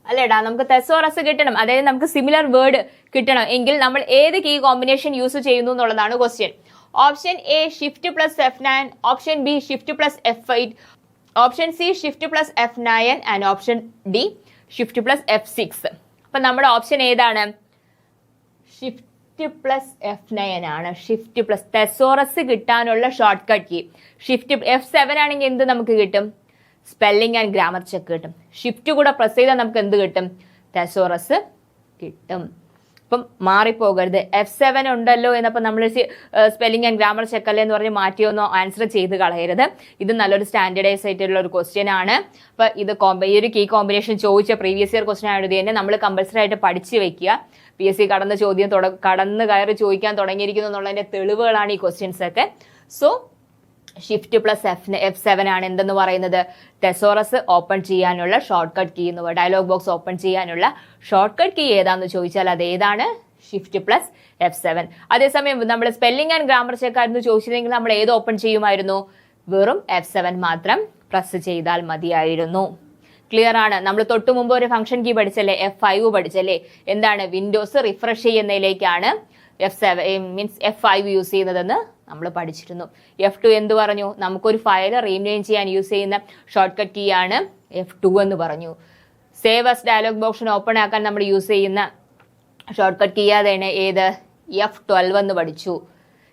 അല്ലേടാ? നമുക്ക് തെസോറസ് കിട്ടണം, അതായത് നമുക്ക് സിമിലർ വേർഡ് കിട്ടണം എങ്കിൽ നമ്മൾ ഏത് കീ കോമ്പിനേഷൻ യൂസ് ചെയ്യുന്നു എന്നുള്ളതാണ് question. Option A shift plus F9, option B shift plus F8, option C shift plus F9 and option D shift plus F6. അപ്പൊ നമ്മുടെ ഓപ്ഷൻ ഏതാണ്? ഷിഫ്റ്റ് പ്ലസ് F9 ആണ്. ഷിഫ്റ്റ് പ്ലസ് തെസോറസ് കിട്ടാനുള്ള short cut key. Shift F7 ആണെങ്കിൽ എന്ത് നമുക്ക് കിട്ടും? Spelling and grammar check കിട്ടും. ഷിഫ്റ്റ് കൂടെ പ്രസ് ചെയ്താൽ നമുക്ക് എന്ത് കിട്ടും? തെസോറസ് കിട്ടും. അപ്പം മാറിപ്പോകരുത്. F7 ഉണ്ടല്ലോ എന്നപ്പോൾ നമ്മൾ സ്പെല്ലിംഗ് ആൻഡ് ഗ്രാമർ ചെക്ക് അല്ലേ എന്ന് പറഞ്ഞ് മാറ്റിയൊന്നോ ആൻസർ ചെയ്ത് കളയരുത്. ഇത് നല്ലൊരു സ്റ്റാൻഡേർഡൈസ് ആയിട്ടുള്ള ഒരു ക്വസ്റ്റ്യൻ ആണ്. അപ്പൊ ഇത് ഈ ഒരു കീ കോമ്പിനേഷൻ ചോദിച്ച പ്രീവിയസ് ഇയർ ക്വസ്റ്റ്യൻ ആയത് തന്നെ നമ്മൾ കമ്പൽസറി ആയിട്ട് പഠിച്ചു വെക്കുക. PSC കടന്ന് കയറി ചോദിക്കാൻ തുടങ്ങിയിരിക്കുന്നു എന്നുള്ളതിന്റെ തെളിവുകളാണ് ഈ ക്വസ്റ്റ്യൻസ് ഒക്കെ. സോ ഷിഫ്റ്റ് പ്ലസ് F7 ആണ് എന്തെന്ന് പറയുന്നത്? തെസോറസ് ഓപ്പൺ ചെയ്യാനുള്ള ഷോർട്ട് കട്ട് കീ എന്ന് പറയുന്നത്. ഡയലോഗ് ബോക്സ് ഓപ്പൺ ചെയ്യാനുള്ള ഷോർട്ട് കട്ട് കീ ഏതാന്ന് ചോദിച്ചാൽ അത് ഏതാണ്? Shift plus F7. അതേസമയം നമ്മൾ സ്പെല്ലിംഗ് ആൻഡ് ഗ്രാമർ ചെക്ക് ആയിരുന്നു ചോദിച്ചിരുന്നെങ്കിൽ നമ്മൾ ഏത് ഓപ്പൺ ചെയ്യുമായിരുന്നു? വെറും F7 മാത്രം പ്രസ് ചെയ്താൽ മതിയായിരുന്നു. ക്ലിയർ ആണ്? നമ്മൾ തൊട്ടു മുമ്പ് ഒരു ഫംഗ്ഷൻ കീ പഠിച്ചല്ലേ? F5 പഠിച്ചല്ലേ? എന്താണ്? വിൻഡോസ് റിഫ്രഷ് ചെയ്യുന്നതിലേക്കാണ് F5 യൂസ് ചെയ്യുന്നതെന്ന് നമ്മൾ പഠിച്ചിരുന്നു. F2 എന്ത് പറഞ്ഞു? നമുക്കൊരു ഫയൽ റീനെയിം ചെയ്യാൻ യൂസ് ചെയ്യുന്ന ഷോർട്ട് കട്ട് കീ ആണ് F2 എന്ന് പറഞ്ഞു. Save as dialogue box open ആക്കാൻ നമ്മൾ യൂസ് ചെയ്യുന്ന ഷോർട്ട് കട്ട് കീ അതാണ് ഏത്? F12 എന്ന് പഠിച്ചു.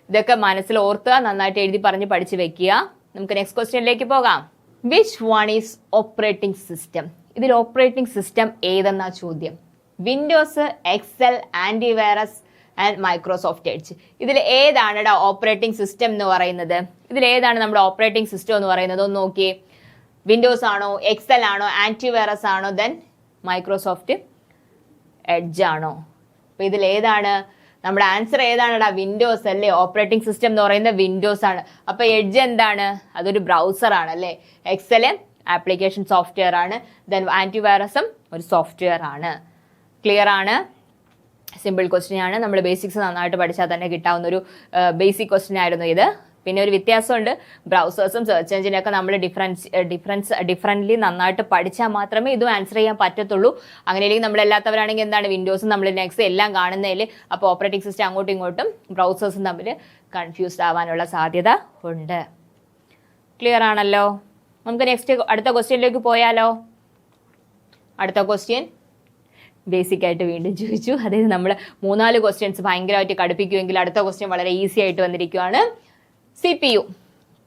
ഇതൊക്കെ മനസ്സിൽ ഓർത്തുക, നന്നായിട്ട് എഴുതി പറഞ്ഞ് പഠിച്ചു വെക്കുക. നമുക്ക് നെക്സ്റ്റ് ക്വസ്റ്റ്യനിലേക്ക് പോകാം. Which one is operating system? ഇതിൽ ഓപ്പറേറ്റിംഗ് സിസ്റ്റം ഏതെന്നാ ചോദ്യം. Windows, Excel, antivirus and Microsoft Edge. ഇതിൽ ഏതാണ് ഓപ്പറേറ്റിംഗ് സിസ്റ്റം എന്ന് പറയുന്നത്? ഇതിൽ ഏതാണ് നമ്മുടെ ഓപ്പറേറ്റിംഗ് സിസ്റ്റം എന്ന് പറയുന്നത്? ഒന്ന് നോക്കിയേ. വിൻഡോസ് ആണോ, എക്സൽ ആണോ, ആന്റിവൈറസ് ആണോ, ദെൻ മൈക്രോസോഫ്റ്റ് എഡ്ജ് ആണോ? അപ്പൊ ഇതിൽ ഏതാണ് നമ്മുടെ ആൻസർ? ഏതാണെടാ? വിൻഡോസ് അല്ലേ? ഓപ്പറേറ്റിംഗ് സിസ്റ്റം എന്ന് പറയുന്നത് വിൻഡോസ് ആണ്. അപ്പൊ എഡ്ജ് എന്താണ്? അതൊരു ബ്രൗസർ ആണ് അല്ലേ? എക്സൽ ആപ്ലിക്കേഷൻ സോഫ്റ്റ്വെയർ ആണ്, ദെൻ ആന്റിവൈറസും ഒരു സോഫ്റ്റ്വെയർ ആണ്. ക്ലിയർ ആണ്? സിമ്പിൾ ക്വസ്റ്റ്യൻ ആണ്. നമ്മൾ ബേസിക്സ് നന്നായിട്ട് പഠിച്ചാൽ തന്നെ കിട്ടാവുന്ന ഒരു ബേസിക് ക്വസ്റ്റ്യൻ ആയിരുന്നു ഇത്. പിന്നെ ഒരു വ്യത്യാസമുണ്ട്, ബ്രൗസേഴ്സും സെർച്ച് എഞ്ചിനൊക്കെ നമ്മൾ ഡിഫറൻറ്റ്ലി നന്നായിട്ട് പഠിച്ചാൽ മാത്രമേ ഇതും ആൻസർ ചെയ്യാൻ പറ്റത്തുള്ളൂ. അങ്ങനെയെങ്കിൽ നമ്മളല്ലാത്തവരാണെങ്കിൽ എന്താണ് വിൻഡോസും നമ്മൾ നെക്സ്റ്റ് എല്ലാം കാണുന്നതിൽ അപ്പോൾ ഓപ്പറേറ്റിംഗ് സിസ്റ്റം അങ്ങോട്ടും ഇങ്ങോട്ടും ബ്രൗസേഴ്സും തമ്മിൽ കൺഫ്യൂസ്ഡ് ആവാനുള്ള സാധ്യത ഉണ്ട്. ക്ലിയർ ആണല്ലോ? നമുക്ക് നെക്സ്റ്റ് അടുത്ത ക്വസ്റ്റ്യനിലേക്ക് പോയാലോ? അടുത്ത ക്വസ്റ്റ്യൻ ബേസിക് ആയിട്ട് വീണ്ടും ചോദിച്ചു. അതായത് നമ്മൾ 3-4 ക്വസ്റ്റ്യൻസ് ഭയങ്കരമായിട്ട് കടുപ്പിക്കുമെങ്കിൽ അടുത്ത ക്വസ്റ്റ്യൻ വളരെ ഈസി ആയിട്ട് വന്നിരിക്കുകയാണ്. CPU.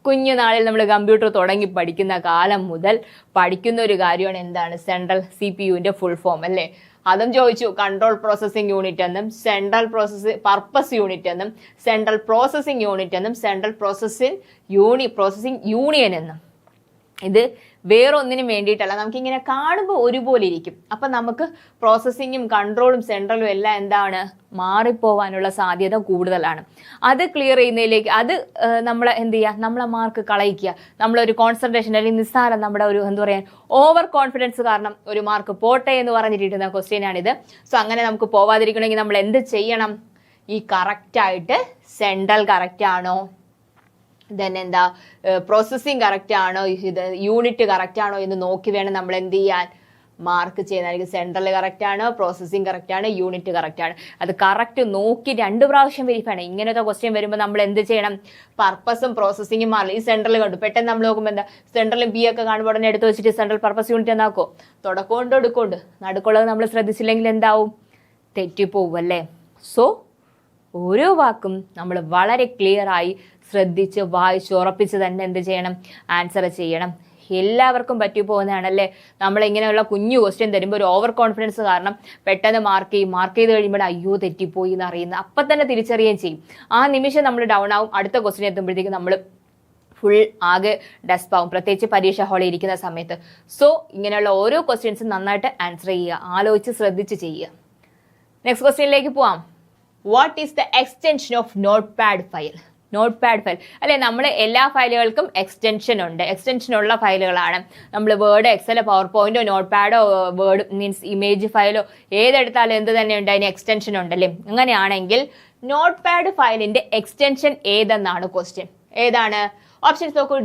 കുഞ്ഞുനാളിൽ നമ്മൾ കമ്പ്യൂട്ടർ തുടങ്ങി പഠിക്കുന്ന കാലം മുതൽ പഠിക്കുന്ന ഒരു കാര്യമാണ് എന്താണ്? സെൻട്രൽ CPU-ന്റെ ഫുൾ ഫോം അല്ലേ? അതും ചോദിച്ചു. കൺട്രോൾ പ്രോസസ്സിംഗ് യൂണിറ്റ് എന്നും സെൻട്രൽ പർപ്പസ് യൂണിറ്റ് എന്നും സെൻട്രൽ പ്രോസസ്സിംഗ് യൂണിറ്റ് എന്നും സെൻട്രൽ പ്രോസസ്സിംഗ് യൂണിയൻ എന്നും. ഇത് വേറൊന്നിനും വേണ്ടിയിട്ടല്ല, നമുക്കിങ്ങനെ കാണുമ്പോൾ ഒരുപോലെ ഇരിക്കും. അപ്പം നമുക്ക് പ്രോസസ്സിങ്ങും കൺട്രോളും സെൻട്രലും എല്ലാം എന്താണ് മാറിപ്പോവാനുള്ള സാധ്യത കൂടുതലാണ്. അത് ക്ലിയർ ചെയ്യുന്നതിലേക്ക് നമ്മൾ എന്ത് ചെയ്യുക, നമ്മളെ മാർക്ക് കളയിക്കുക. നമ്മളൊരു കോൺസെൻട്രേഷൻ അല്ലെങ്കിൽ നിസ്സാരം നമ്മുടെ ഒരു എന്താ പറയുക ഓവർ കോൺഫിഡൻസ് കാരണം ഒരു മാർക്ക് പോട്ടെ എന്ന് പറഞ്ഞിട്ടിരുന്ന ക്വസ്റ്റ്യനാണിത്. സോ അങ്ങനെ നമുക്ക് പോവാതിരിക്കണമെങ്കിൽ നമ്മൾ എന്ത് ചെയ്യണം? ഈ കറക്റ്റായിട്ട് സെൻട്രൽ കറക്റ്റ് ആണോ, ദെൻ എന്താ പ്രോസസ്സിങ് കറക്റ്റ് ആണോ, ഇത് യൂണിറ്റ് കറക്റ്റ് ആണോ എന്ന് നോക്കി വേണം നമ്മൾ എന്ത് ചെയ്യാൻ, മാർക്ക് ചെയ്യുന്നതായിരിക്കും. സെൻട്രൽ കറക്റ്റ് ആണ്, പ്രോസസ്സിങ് കറക്റ്റ് ആണ്, യൂണിറ്റ് കറക്റ്റ് ആണ്. അത് കറക്റ്റ് നോക്കി 2 പ്രാവശ്യം വെരിഫൈ ആണ്. ഇങ്ങനത്തെ ക്വസ്റ്റ്യൻ വരുമ്പോൾ നമ്മൾ എന്ത് ചെയ്യണം? പർപ്പസും പ്രോസസ്സിങ്ങും മാറില്ല. ഈ സെൻട്രൽ കണ്ടു, പെട്ടെന്ന് നമ്മൾ നോക്കുമ്പോൾ എന്താ സെൻട്രലും ബി ഒക്കെ കാണുമ്പോൾ ഉടനെ എടുത്ത് വെച്ചിട്ട് സെൻട്രൽ പർപ്പസ് യൂണിറ്റ് എന്നാക്കോ? തുടക്കമുണ്ട് എടുക്കുന്നുണ്ട്, നടുക്കുള്ളത് നമ്മൾ ശ്രദ്ധിച്ചില്ലെങ്കിൽ എന്താവും? തെറ്റിപ്പോവും അല്ലേ? സോ ഓരോ വാക്കും നമ്മൾ വളരെ ക്ലിയർ ആയി ശ്രദ്ധിച്ച് വായിച്ച് ഉറപ്പിച്ച് തന്നെ എന്ത് ചെയ്യണം? ആൻസർ ചെയ്യണം. എല്ലാവർക്കും പറ്റി പോകുന്നതാണല്ലേ. നമ്മളിങ്ങനെയുള്ള കുഞ്ഞു ക്വസ്റ്റ്യൻ തരുമ്പോൾ ഒരു ഓവർ കോൺഫിഡൻസ് കാരണം പെട്ടെന്ന് മാർക്ക് ചെയ്ത് കഴിയുമ്പോൾ അയ്യോ തെറ്റിപ്പോയി എന്ന് അറിയുന്നത് അപ്പം തന്നെ തിരിച്ചറിയുകയും ചെയ്യും. ആ നിമിഷം നമ്മൾ ഡൗൺ ആവും. അടുത്ത ക്വസ്റ്റ്യൻ എത്തുമ്പോഴത്തേക്കും നമ്മൾ ഫുൾ ആകെ ഡെസ്പ് ആവും, പ്രത്യേകിച്ച് പരീക്ഷ ഹാളിൽ ഇരിക്കുന്ന സമയത്ത്. സോ ഇങ്ങനെയുള്ള ഓരോ ക്വസ്റ്റ്യൻസും നന്നായിട്ട് ആൻസർ ചെയ്യുക, ആലോചിച്ച് ശ്രദ്ധിച്ച് ചെയ്യുക. നെക്സ്റ്റ് ക്വസ്റ്റ്യനിലേക്ക് പോവാം. What is the extension of notepad file? Notepad file അല്ലെ, നമ്മൾ എല്ലാ ഫയലുകൾക്കും എക്സ്റ്റൻഷൻ ഉണ്ട്. എക്സ്റ്റൻഷൻ ഉള്ള ഫയലുകളാണ് നമ്മൾ വേർഡ്, എക്സലോ, പവർ പോയിന്റോ, നോട്ട്പാഡോ, വേർഡ് മീൻസ് ഇമേജ് ഫയലോ ഏതെടുത്താലും എന്ത് തന്നെ ഉണ്ട്, അതിന് എക്സ്റ്റൻഷൻ ഉണ്ടല്ലേ. അങ്ങനെയാണെങ്കിൽ നോട്ട്പാഡ് ഫയലിന്റെ എക്സ്റ്റൻഷൻ ഏതെന്നാണ് ക്വസ്റ്റ്യൻ. ഏതാണ്? ഓപ്ഷൻസ് നോക്കൂ.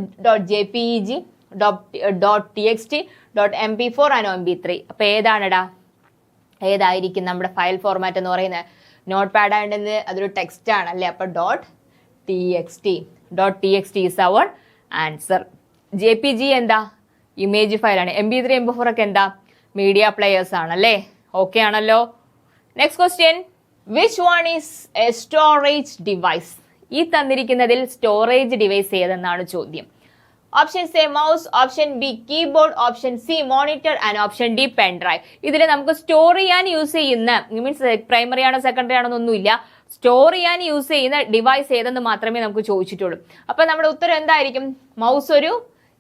.jpeg, .txt, .mp4 and .mp3. അപ്പൊ ഏതാണെടാ? ഏതായിരിക്കും നമ്മുടെ ഫയൽ ഫോർമാറ്റ് എന്ന് പറയുന്നത്? നോട്ട്പാഡ് ആയതുകൊണ്ട് അതൊരു ടെക്സ്റ്റ് ആണല്ലേ, അപ്പൊ .txt is our answer. JPG എന്താ? ഇമേജ് ഫയലാണ്. MP3, MP4 ഒക്കെ എന്താ? മീഡിയ പ്ലേയേഴ്സ് ആണല്ലേ. ഓക്കെ ആണല്ലോ. Next question. Which one is A storage device? ഈ തന്നിരിക്കുന്നതിൽ സ്റ്റോറേജ് ഡിവൈസ് ഏതെന്നാണ് ചോദ്യം. Option A mouse, option B keyboard, option C monitor and option D pen drive. ഇതിൽ നമുക്ക് store ചെയ്യാൻ use ചെയ്യുന്ന മീൻസ് പ്രൈമറി ആണോ secondary ആണോ എന്നൊന്നുമില്ല, സ്റ്റോർ ചെയ്യാൻ യൂസ് ചെയ്യുന്ന ഡിവൈസ് ഏതെന്ന് മാത്രമേ നമുക്ക് ചോദിച്ചിട്ടുള്ളൂ. അപ്പൊ നമ്മുടെ ഉത്തരം എന്തായിരിക്കും? മൗസ് ഒരു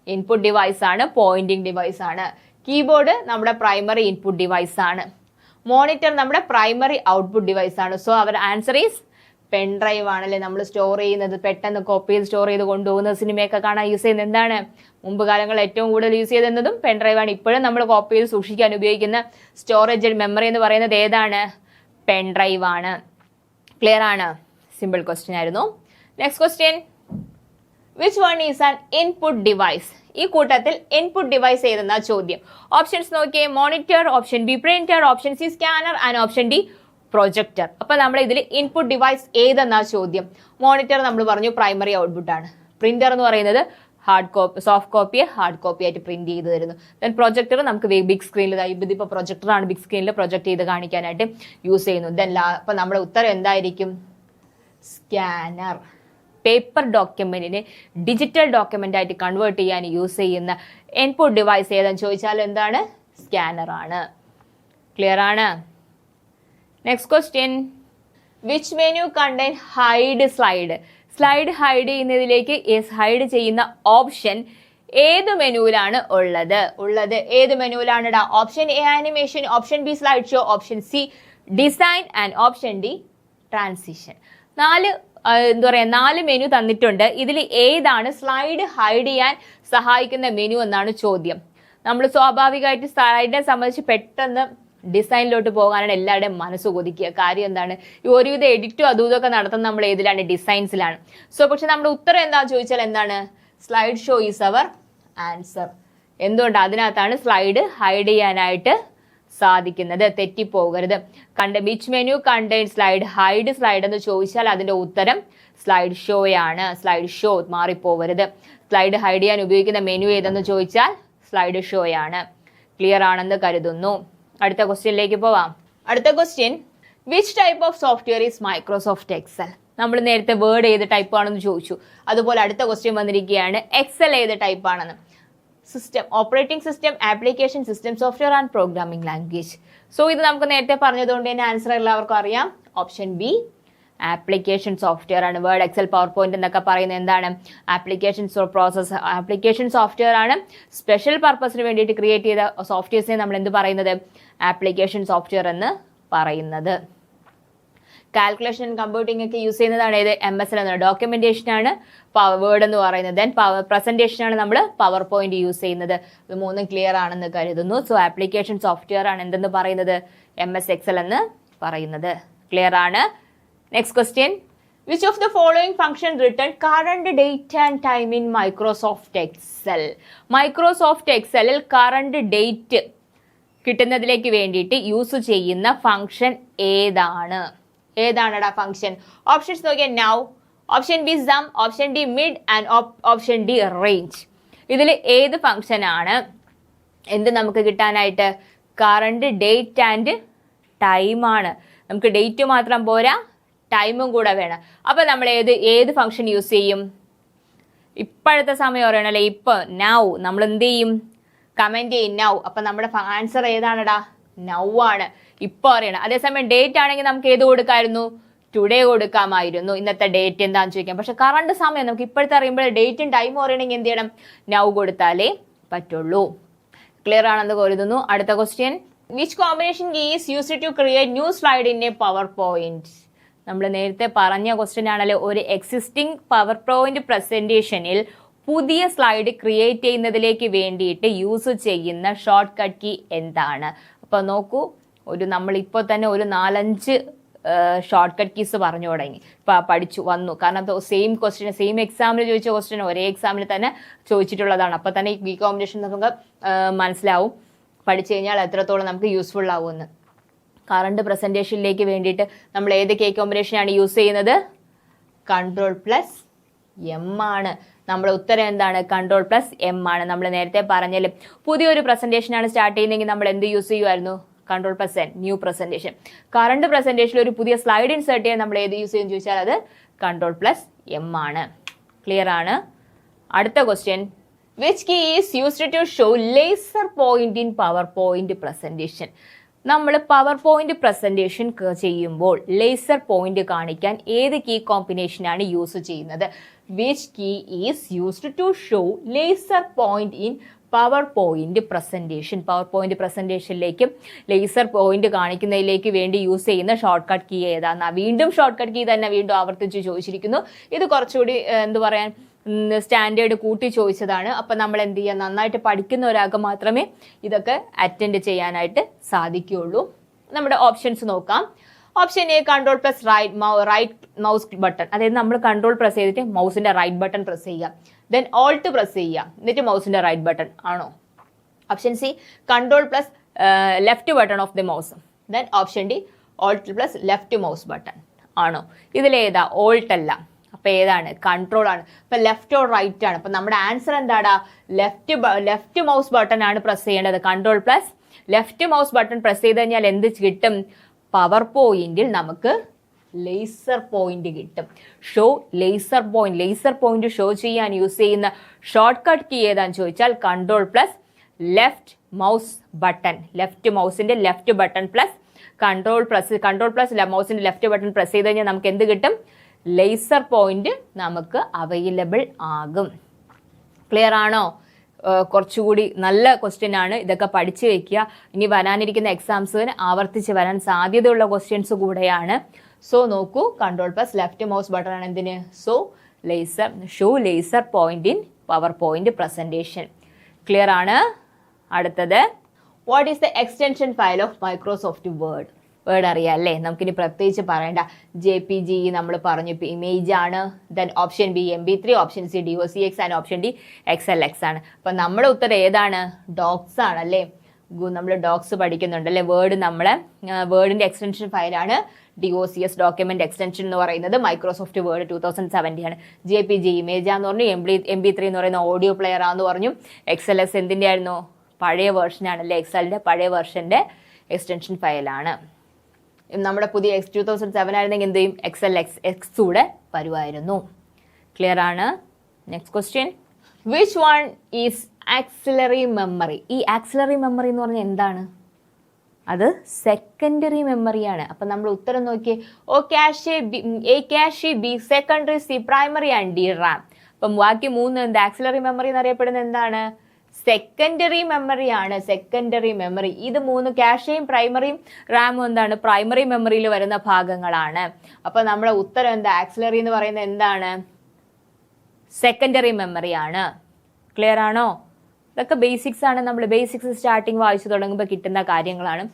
ഇൻപുട്ട് ഡിവൈസ് ആണ്, പോയിന്റിംഗ് ഡിവൈസ് ആണ്. കീബോർഡ് നമ്മുടെ പ്രൈമറി ഇൻപുട്ട് ഡിവൈസ് ആണ്. മോണിറ്റർ നമ്മുടെ പ്രൈമറി ഔട്ട്പുട്ട് ഡിവൈസ് ആണ്. So our answer is pen drive ആണല്ലേ. നമ്മൾ സ്റ്റോർ ചെയ്യുന്നത്, പെട്ടെന്ന് കോപ്പി ചെയ്ത് സ്റ്റോർ ചെയ്ത് കൊണ്ടുപോകുന്ന, സിനിമയൊക്കെ കാണാൻ യൂസ് ചെയ്യുന്നത് എന്താണ്? മുമ്പ് കാലങ്ങളിൽ ഏറ്റവും കൂടുതൽ യൂസ് ചെയ്തതും പെൻ ഡ്രൈവ് ആണ്. ഇപ്പോഴും നമ്മൾ കോപ്പി ചെയ്ത് സൂക്ഷിക്കാൻ ഉപയോഗിക്കുന്ന സ്റ്റോറേജ് മെമ്മറി എന്ന് പറയുന്നത് ഏതാണ്? പെൻ ഡ്രൈവ് ആണ്. ക്ലിയർ ആണ്? സിമ്പിൾ ക്വസ്റ്റ്യൻ ആയിരുന്നു. Next question. Which one is an input device? ഈ കൂട്ടത്തിൽ ഇൻപുട്ട് ഡിവൈസ് ഏതെന്നാ ചോദ്യം. ഓപ്ഷൻസ് നോക്കിയേ. Monitor, option B printer, option C scanner and option D projector. അപ്പൊ നമ്മൾ ഇതിൽ ഇൻപുട്ട് ഡിവൈസ് ഏതെന്നാ ചോദ്യം. മോണിറ്റർ നമ്മൾ പറഞ്ഞു പ്രൈമറി ഔട്ട്പുട്ട് ആണ്. പ്രിന്റർ എന്ന് പറയുന്നത് സോഫ്റ്റ് കോപ്പിയെ ഹാർഡ് കോപ്പി ആയിട്ട് പ്രിന്റ് ചെയ്ത് തരുന്നു. ദെൻ പ്രൊജക്ടർ നമുക്ക് ബിഗ് സ്ക്രീനിൽ, ഇതിപ്പോൾ പ്രൊജക്ടറാണ്, ബിഗ് സ്ക്രീനിൽ പ്രൊജക്ട് ചെയ്ത് കാണിക്കാനായിട്ട് യൂസ് ചെയ്യുന്നു. ദെൻ അപ്പൊ നമ്മുടെ ഉത്തരം എന്തായിരിക്കും? സ്കാനർ. പേപ്പർ ഡോക്യുമെന്റിനെ ഡിജിറ്റൽ ഡോക്യുമെന്റ് ആയിട്ട് കൺവേർട്ട് ചെയ്യാൻ യൂസ് ചെയ്യുന്ന ഇൻപുട്ട് ഡിവൈസ് ഏതെന്ന് ചോദിച്ചാൽ എന്താണ്? സ്കാനർ ആണ്. ക്ലിയർ ആണ്? Next question. Which menu contain hide slide? Slide hide ചെയ്യുന്നതിലേക്ക് ഹൈഡ് ചെയ്യുന്ന ഓപ്ഷൻ ഏത് മെനുവിലാണ് ഉള്ളത്? ഏത് മെനുവിലാണ്? Option A animation, option B slide show, option C design and option D transition. 4 menu തന്നിട്ടുണ്ട്. ഇതിൽ ഏതാണ് സ്ലൈഡ് ഹൈഡ് ചെയ്യാൻ സഹായിക്കുന്ന മെനു എന്നാണ് ചോദ്യം. നമ്മൾ സ്വാഭാവികമായിട്ട് സ്ലൈഡിനെ സംബന്ധിച്ച് പെട്ടെന്ന് ഡിസൈനിലോട്ട് പോകാനാണ് എല്ലാവരുടെയും മനസ്സ് കൊതിക്കുക. കാര്യം എന്താണ്, ഈ ഒരുവിധ എഡിറ്റും അതും ഇതൊക്കെ നടത്തുന്നത് നമ്മൾ ഏതിലാണ്? ഡിസൈൻസിലാണ്. സോ പക്ഷെ നമ്മുടെ ഉത്തരം എന്താണെന്ന് ചോദിച്ചാൽ എന്താണ്? Slide show is our answer. എന്തുകൊണ്ട്? അതിനകത്താണ് സ്ലൈഡ് ഹൈഡ് ചെയ്യാനായിട്ട് സാധിക്കുന്നത്. തെറ്റിപ്പോകരുത്. Which menu contain slide hide slide എന്ന് ചോദിച്ചാൽ അതിന്റെ ഉത്തരം സ്ലൈഡ് ഷോയാണ്. സ്ലൈഡ് ഷോ, മാറിപ്പോകരുത്. സ്ലൈഡ് ഹൈഡ് ചെയ്യാൻ ഉപയോഗിക്കുന്ന മെനു ഏതെന്ന് ചോദിച്ചാൽ സ്ലൈഡ് ഷോയാണ്. ക്ലിയർ ആണെന്ന് കരുതുന്നു. അടുത്ത ക്വസ്റ്റ്യനിലേക്ക് പോവാം. അടുത്ത question, which type of software is Microsoft Excel? നമ്മൾ നേരത്തെ വേർഡ് ഏത് ടൈപ്പ് ആണെന്ന് ചോദിച്ചു. അതുപോലെ അടുത്ത ക്വസ്റ്റ്യൻ വന്നിരിക്കുകയാണ്, എക്സൽ ഏത് ടൈപ്പ് ആണെന്ന്. System, operating system, application, system software and programming language. So ഇത് നമുക്ക് നേരത്തെ പറഞ്ഞതുകൊണ്ട് തന്നെ ആൻസർ എല്ലാവർക്കും അറിയാം. ഓപ്ഷൻ ബി, ആപ്ലിക്കേഷൻ സോഫ്റ്റ്വെയർ ആണ്. വേർഡ്, എക്സൽ, പവർ പോയിന്റ് എന്നൊക്കെ പറയുന്നത് എന്താണ്? ആപ്ലിക്കേഷൻ പ്രോസസ്, ആപ്ലിക്കേഷൻ സോഫ്റ്റ്വെയർ ആണ്. സ്പെഷ്യൽ പർപ്പസിന് വേണ്ടിയിട്ട് ക്രിയേറ്റ് ചെയ്ത സോഫ്റ്റ്വെയർസിനെ നമ്മൾ എന്ത് പറയുന്നത്? ആപ്ലിക്കേഷൻ സോഫ്റ്റ്വെയർ എന്ന് പറയുന്നത്. കാൽക്കുലേഷൻ കമ്പ്യൂട്ടിംഗ് ഒക്കെ യൂസ് ചെയ്യുന്നതാണ് ഏത്? MS എന്ന ഡോക്യുമെന്റേഷൻ ആണ് വേർഡ് എന്ന് പറയുന്നത്. ദെൻ പ്രസന്റേഷൻ ആണ് നമ്മൾ പവർ പോയിന്റ് യൂസ് ചെയ്യുന്നത്. ഇത് മൂന്നും ക്ലിയർ ആണെന്ന് കരുതുന്നു. സോ ആപ്ലിക്കേഷൻ സോഫ്റ്റ്വെയർ ആണ് എന്തെന്ന് പറയുന്നത്? MS Excel എന്ന് പറയുന്നത്. ക്ലിയർ ആണ്. Next question, which of the following function return current date and time in Microsoft Excel? Microsoft എക്സലിൽ കറണ്ട് ഡേറ്റ് കിട്ടുന്നതിലേക്ക് വേണ്ടിയിട്ട് യൂസ് ചെയ്യുന്ന ഫംഗ്ഷൻ ഏതാണ്? ഏതാണടാ ഫംഗ്ഷൻ? ഓപ്ഷൻസ് നോക്കിയാൽ now, option B sum, option D mid and option D range. ഇതിൽ ഏത് function ആണ് എന്ത് നമുക്ക് കിട്ടാനായിട്ട്? കറണ്ട് ഡേറ്റ് ആൻഡ് ടൈം ആണ്. നമുക്ക് ഡേറ്റ് മാത്രം പോരാ, ടൈമും കൂടെ വേണം. അപ്പോൾ നമ്മൾ ഏത് ഫംഗ്ഷൻ യൂസ് ചെയ്യും? ഇപ്പോഴത്തെ സമയം അറിയണല്ലേ, ഇപ്പോൾ നൗ. നമ്മൾ എന്ത് ചെയ്യും? കമന്റ് ചെയ്യും നൗ. അപ്പം നമ്മുടെ ആൻസർ ഏതാണടാ? നൗ ആണ്. ഇപ്പോൾ അറിയണം. അതേസമയം ഡേറ്റ് ആണെങ്കിൽ നമുക്ക് ഏത് കൊടുക്കാമായിരുന്നു? ടുഡേ കൊടുക്കാമായിരുന്നു. ഇന്നത്തെ ഡേറ്റ് എന്താണെന്ന് ചോദിക്കാം. പക്ഷെ കറണ്ട് സമയം നമുക്ക് ഇപ്പോഴത്തെ അറിയുമ്പോൾ ഡേറ്റും ടൈമും അറിയണമെങ്കിൽ എന്ത് ചെയ്യണം? നൗ കൊടുത്താലേ പറ്റുള്ളൂ. ക്ലിയർ ആണെന്ന് കരുതുന്നു. അടുത്ത question, which combination is used to create new slide in a PowerPoint? നമ്മൾ നേരത്തെ പറഞ്ഞ ക്വസ്റ്റ്യൻ ആണല്ലോ. ഒരു എക്സിസ്റ്റിംഗ് പവർ പോയിന്റ് പ്രസന്റേഷനിൽ പുതിയ സ്ലൈഡ് ക്രിയേറ്റ് ചെയ്യുന്നതിലേക്ക് വേണ്ടിയിട്ട് യൂസ് ചെയ്യുന്ന ഷോർട്ട് കട്ട് കീ എന്താണ്? അപ്പോൾ നോക്കൂ, നമ്മളിപ്പോൾ തന്നെ ഒരു 4-5 ഷോർട്ട് കട്ട് കീസ് പറഞ്ഞു തുടങ്ങി, പഠിച്ചു വന്നു. കാരണം സെയിം ക്വസ്റ്റ്യൻ, സെയിം എക്സാമിന് ചോദിച്ച ക്വസ്റ്റ്യൻ ഒരേ എക്സാമിൽ തന്നെ ചോദിച്ചിട്ടുള്ളതാണ്. അപ്പോൾ തന്നെ ഈ കോമ്പിനേഷൻ നമുക്ക് മനസ്സിലാവും, പഠിച്ചു കഴിഞ്ഞാൽ എത്രത്തോളം നമുക്ക് യൂസ്ഫുൾ ആവുമെന്ന്. കറണ്ട് പ്രസന്റേഷനിലേക്ക് വേണ്ടിയിട്ട് നമ്മൾ ഏത് കീ കോമ്പിനേഷനാണ് യൂസ് ചെയ്യുന്നത്? Ctrl+M ആണ്. നമ്മുടെ ഉത്തരം എന്താണ്? Ctrl+M ആണ്. നമ്മൾ നേരത്തെ പറഞ്ഞാലും പുതിയൊരു പ്രസന്റേഷനാണ് സ്റ്റാർട്ട് ചെയ്യുന്നതെങ്കിൽ നമ്മൾ എന്ത് യൂസ് ചെയ്യുമായിരുന്നു? Ctrl+N, new presentation. കറണ്ട് പ്രസന്റേഷനിൽ ഒരു പുതിയ സ്ലൈഡ് ഇൻസേർട്ട് ചെയ്യാൻ നമ്മൾ ഏത് യൂസ് ചെയ്യുമെന്ന് ചോദിച്ചാൽ അത് Ctrl+M ആണ്. ക്ലിയർ ആണ്. അടുത്ത question, which key is used to show laser point in PowerPoint presentation? നമ്മൾ പവർ പോയിന്റ് പ്രസന്റേഷൻ ചെയ്യുമ്പോൾ ലേസർ പോയിന്റ് കാണിക്കാൻ ഏത് കീ കോമ്പിനേഷനാണ് യൂസ് ചെയ്യുന്നത്? Which key is used to show laser point in PowerPoint presentation? PowerPoint പ്രസന്റേഷനിലേക്ക് laser point കാണിക്കുന്നതിലേക്ക് വേണ്ടി use ചെയ്യുന്ന ഷോർട്ട് കട്ട് കീ ഏതാണെന്നാ? വീണ്ടും ഷോർട്ട് കട്ട് കീ തന്നെ വീണ്ടും ആവർത്തിച്ച് ചോദിച്ചിരിക്കുന്നു. ഇത് കുറച്ചുകൂടി സ്റ്റാൻഡേർഡ് കൂട്ടി ചോദിച്ചതാണ്. അപ്പം നമ്മൾ എന്ത് ചെയ്യുക? നന്നായിട്ട് പഠിക്കുന്ന ഒരാൾക്ക് മാത്രമേ ഇതൊക്കെ അറ്റൻഡ് ചെയ്യാനായിട്ട് സാധിക്കുകയുള്ളൂ. നമ്മുടെ ഓപ്ഷൻസ് നോക്കാം. ഓപ്ഷൻ എ, Ctrl+റൈറ്റ് മൗസ് ബട്ടൺ. അതായത് നമ്മൾ കൺട്രോൾ പ്രസ് ചെയ്തിട്ട് മൗസിന്റെ റൈറ്റ് ബട്ടൺ പ്രസ് ചെയ്യുക. ദെൻ ഓൾട്ട് പ്രസ് ചെയ്യുക, എന്നിട്ട് മൗസിന്റെ റൈറ്റ് ബട്ടൺ ആണോ? ഓപ്ഷൻ സി, Ctrl+ലെഫ്റ്റ് button of the mouse. Then option D, Alt+ലെഫ്റ്റ് മൗസ് ബട്ടൺ ആണോ? ഇതിലേതാ? ഓൾട്ട് അല്ല. അപ്പൊ ഏതാണ്? കൺട്രോൾ ആണ്. അപ്പൊ ലെഫ്റ്റ് ഓർ റൈറ്റ് ആണ്. അപ്പൊ നമ്മുടെ ആൻസർ എന്താടാ? ലെഫ്റ്റ് മൗസ് ബട്ടൺ ആണ് പ്രസ് ചെയ്യേണ്ടത്. Ctrl+ലെഫ്റ്റ് മൗസ് ബട്ടൺ പ്രസ് ചെയ്ത് കഴിഞ്ഞാൽ എന്ത് കിട്ടും? പവർ പോയിന്റിൽ നമുക്ക് ലേസർ പോയിന്റ് കിട്ടും. ഷോ ലേസർ പോയിന്റ് ഷോ ചെയ്യാൻ യൂസ് ചെയ്യുന്ന ഷോർട്ട് കട്ട് കീ ഏതാന്ന് ചോദിച്ചാൽ Ctrl+ലെഫ്റ്റ് മൗസ് ബട്ടൺ. ലെഫ്റ്റ് മൗസിന്റെ ലെഫ്റ്റ് ബട്ടൺ പ്ലസ് Ctrl+ മൗസിന്റെ ലെഫ്റ്റ് ബട്ടൺ പ്രസ് ചെയ്ത് കഴിഞ്ഞാൽ നമുക്ക് എന്ത് കിട്ടും? ലേസർ പോയിന്റ് നമുക്ക് അവൈലബിൾ ആകും. ക്ലിയർ ആണോ? കുറച്ചുകൂടി നല്ല ക്വസ്റ്റ്യൻ ആണ്. ഇതൊക്കെ പഠിച്ചു വെക്കുക. ഇനി വരാനിരിക്കുന്ന എക്സാംസിന് ആവർത്തിച്ച് വരാൻ സാധ്യതയുള്ള ക്വസ്റ്റ്യൻസ് കൂടെയാണ്. സോ നോക്കൂ, Ctrl+ലെഫ്റ്റ് മൗസ് ബട്ടൺ ആണ് എന്തിന്? Show laser point in PowerPoint presentation. Clear ആണ്. അടുത്തത്, what is the extension file of Microsoft word? Word അറിയാം അല്ലേ, നമുക്കിനി പ്രത്യേകിച്ച് പറയേണ്ട. JPG നമ്മൾ പറഞ്ഞു ഇമേജ് ആണ്. Then option B MP3, option C DOCX and option D XLX ആണ്. അപ്പം നമ്മുടെ ഉത്തരം ഏതാണ്? ഡോക്സ് ആണ് അല്ലേ. നമ്മൾ ഡോക്സ് പഠിക്കുന്നുണ്ട് അല്ലേ. വേർഡിന്റെ എക്സ്റ്റൻഷൻ ഫയലാണ് DOCS, ഡോക്യുമെന്റ് എക്സ്റ്റൻഷൻ എന്ന് പറയുന്നത്. മൈക്രോസോഫ്റ്റ് വേർഡ് 2070 ആണ്. JPG ഇമേജ് ആന്ന് പറഞ്ഞു. MP3 എന്ന് പറയുന്ന ഓഡിയോ പ്ലെയർ ആന്ന് പറഞ്ഞു. XLX എന്തിൻ്റെ ആയിരുന്നു? പഴയ വേർഷൻ ആണല്ലേ. എക്സലിന്റെ പഴയ വേർഷന്റെ എക്സ്റ്റൻഷൻ ഫയലാണ്. നമ്മുടെ പുതിയ 2007 ആയിരുന്നെങ്കിൽ എന്ത് ചെയ്യും? XLX കൂടെ വരുമായിരുന്നു. ക്ലിയർ ആണ്. Next question, which one is axillary memory? ഈ ആക്സിലറി മെമ്മറി എന്ന് പറഞ്ഞാൽ എന്താണ്? അത് സെക്കൻഡറി മെമ്മറിയാണ്. അപ്പം നമ്മൾ ഉത്തരം നോക്കിയേ. A cash, B secondary, C primary and D Ram. അപ്പം ബാക്കി 3 എന്ത്? ആക്സിലറി മെമ്മറി എന്നറിയപ്പെടുന്നത് എന്താണ്? സെക്കൻഡറി മെമ്മറി ആണ്. Secondary memory. ഇത് 3 ക്യാഷയും പ്രൈമറിയും റാമും എന്താണ്? പ്രൈമറി മെമ്മറിയിൽ വരുന്ന ഭാഗങ്ങളാണ്. അപ്പൊ നമ്മുടെ ഉത്തരം എന്താ? ആക്സിലറി എന്ന് പറയുന്നത് എന്താണ്? സെക്കൻഡറി മെമ്മറി ആണ്. ക്ലിയർ ആണോ? ഇതൊക്കെ ബേസിക്സ് ആണ്. നമ്മൾ ബേസിക്സ് സ്റ്റാർട്ടിങ് വായിച്ചു തുടങ്ങുമ്പോൾ കിട്ടുന്ന കാര്യങ്ങളാണ്.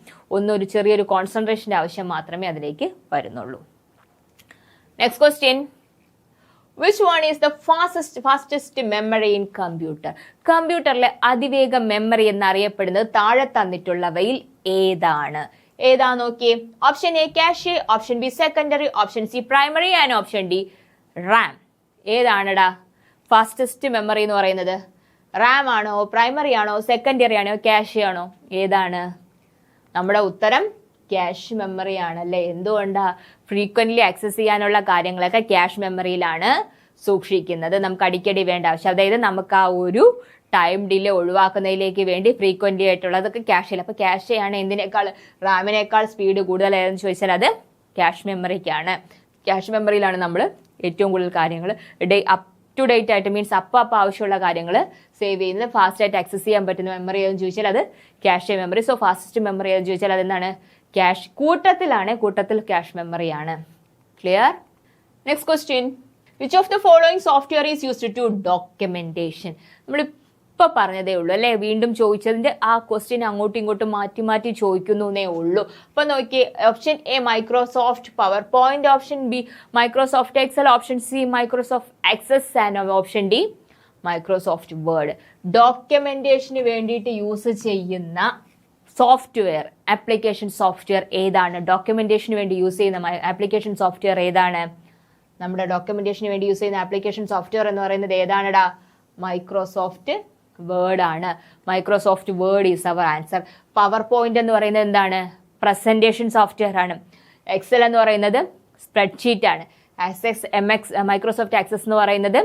ഒരു ചെറിയൊരു കോൺസെൻട്രേഷൻ്റെ ആവശ്യം മാത്രമേ അതിലേക്ക് വരുന്നുള്ളൂ. Next question, which one is the fastest memory in computer? കമ്പ്യൂട്ടറിലെ അതിവേഗ മെമ്മറി എന്നറിയപ്പെടുന്നത് താഴെ തന്നിട്ടുള്ളവയിൽ ഏതാണ്? ഏതാ നോക്കിയേ. Option A cache, option B secondary, option C primary and option D RAM. ഏതാണടാ ഫാസ്റ്റസ്റ്റ് മെമ്മറി എന്ന് പറയുന്നത്? റാം ആണോ, പ്രൈമറി ആണോ, സെക്കൻഡറി ആണോ, ക്യാഷ് ആണോ? ഏതാണ്? നമ്മുടെ ഉത്തരം ക്യാഷ് മെമ്മറി ആണല്ലേ. എന്തുകൊണ്ടാ? ഫ്രീക്വന്റ്ലി ആക്സസ് ചെയ്യാനുള്ള കാര്യങ്ങളൊക്കെ ക്യാഷ് മെമ്മറിയിലാണ് സൂക്ഷിക്കുന്നത്. നമുക്ക് അടിക്കടി വേണ്ട ആവശ്യം, അതായത് നമുക്ക് ആ ഒരു ടൈം ഡിലേ ഒഴിവാക്കുന്നതിലേക്ക് വേണ്ടി ഫ്രീക്വന്റ്ലി ആയിട്ടുള്ളതൊക്കെ ക്യാഷിൽ. അപ്പോൾ ക്യാഷെയാണ് എന്തിനേക്കാൾ, റാമിനേക്കാൾ സ്പീഡ് കൂടുതൽ ഏതെന്ന് ചോദിച്ചാൽ അത് ക്യാഷ് മെമ്മറിക്കാണ്. ക്യാഷ് മെമ്മറിയിലാണ് നമ്മൾ ഏറ്റവും കൂടുതൽ കാര്യങ്ങൾ അപ് ടു ഡേറ്റ് ആയിട്ട്, മീൻസ് അപ്പം ആവശ്യമുള്ള കാര്യങ്ങൾ സേവ് ചെയ്യുന്നത്. ഫാസ്റ്റ് ആയിട്ട് ആക്സസ് ചെയ്യാൻ പറ്റുന്ന മെമ്മറി ഏതെന്ന് ചോദിച്ചാൽ അത് cache memory. So fastest memory ഏതെന്ന് ചോദിച്ചാൽ അതെന്താണ്? ക്യാഷ്. കൂട്ടത്തിൽ ക്യാഷ് മെമ്മറിയാണ്. Clear? Next question, which of the following software is used to documentation? നമ്മൾ ഇപ്പോൾ പറഞ്ഞതേ ഉള്ളൂ അല്ലേ. വീണ്ടും ചോദിച്ചതിന്റെ ആ ക്വസ്റ്റ്യൻ അങ്ങോട്ടും ഇങ്ങോട്ടും മാറ്റി ചോദിക്കുന്നേ ഉള്ളൂ. അപ്പൊ നോക്കിയേ. Option A Microsoft PowerPoint, option B Microsoft Excel, option C Microsoft Access and option D Microsoft Word. ഡോക്യുമെന്റേഷന് വേണ്ടിയിട്ട് യൂസ് ചെയ്യുന്ന സോഫ്റ്റ്വെയർ, ആപ്ലിക്കേഷൻ സോഫ്റ്റ്വെയർ ഏതാണ്? ഡോക്യുമെന്റേഷന് വേണ്ടി യൂസ് ചെയ്യുന്ന ആപ്ലിക്കേഷൻ സോഫ്റ്റ്വെയർ ഏതാണ്? നമ്മുടെ ഡോക്യുമെന്റേഷന് വേണ്ടി യൂസ് ചെയ്യുന്ന ആപ്ലിക്കേഷൻ സോഫ്റ്റ്വെയർ എന്ന് പറയുന്നത് ഏതാണെടാ? മൈക്രോസോഫ്റ്റ് വേർഡ് ആണ്. Microsoft Word is our answer. PowerPoint എന്ന് പറയുന്നത് എന്താണ്? പ്രസന്റേഷൻ സോഫ്റ്റ്വെയർ ആണ്. എക്സൽ എന്ന് പറയുന്നത് സ്പ്രെഡ്ഷീറ്റ് ആണ്. മൈക്രോസോഫ്റ്റ് ആക്സസ് എന്ന് പറയുന്നത്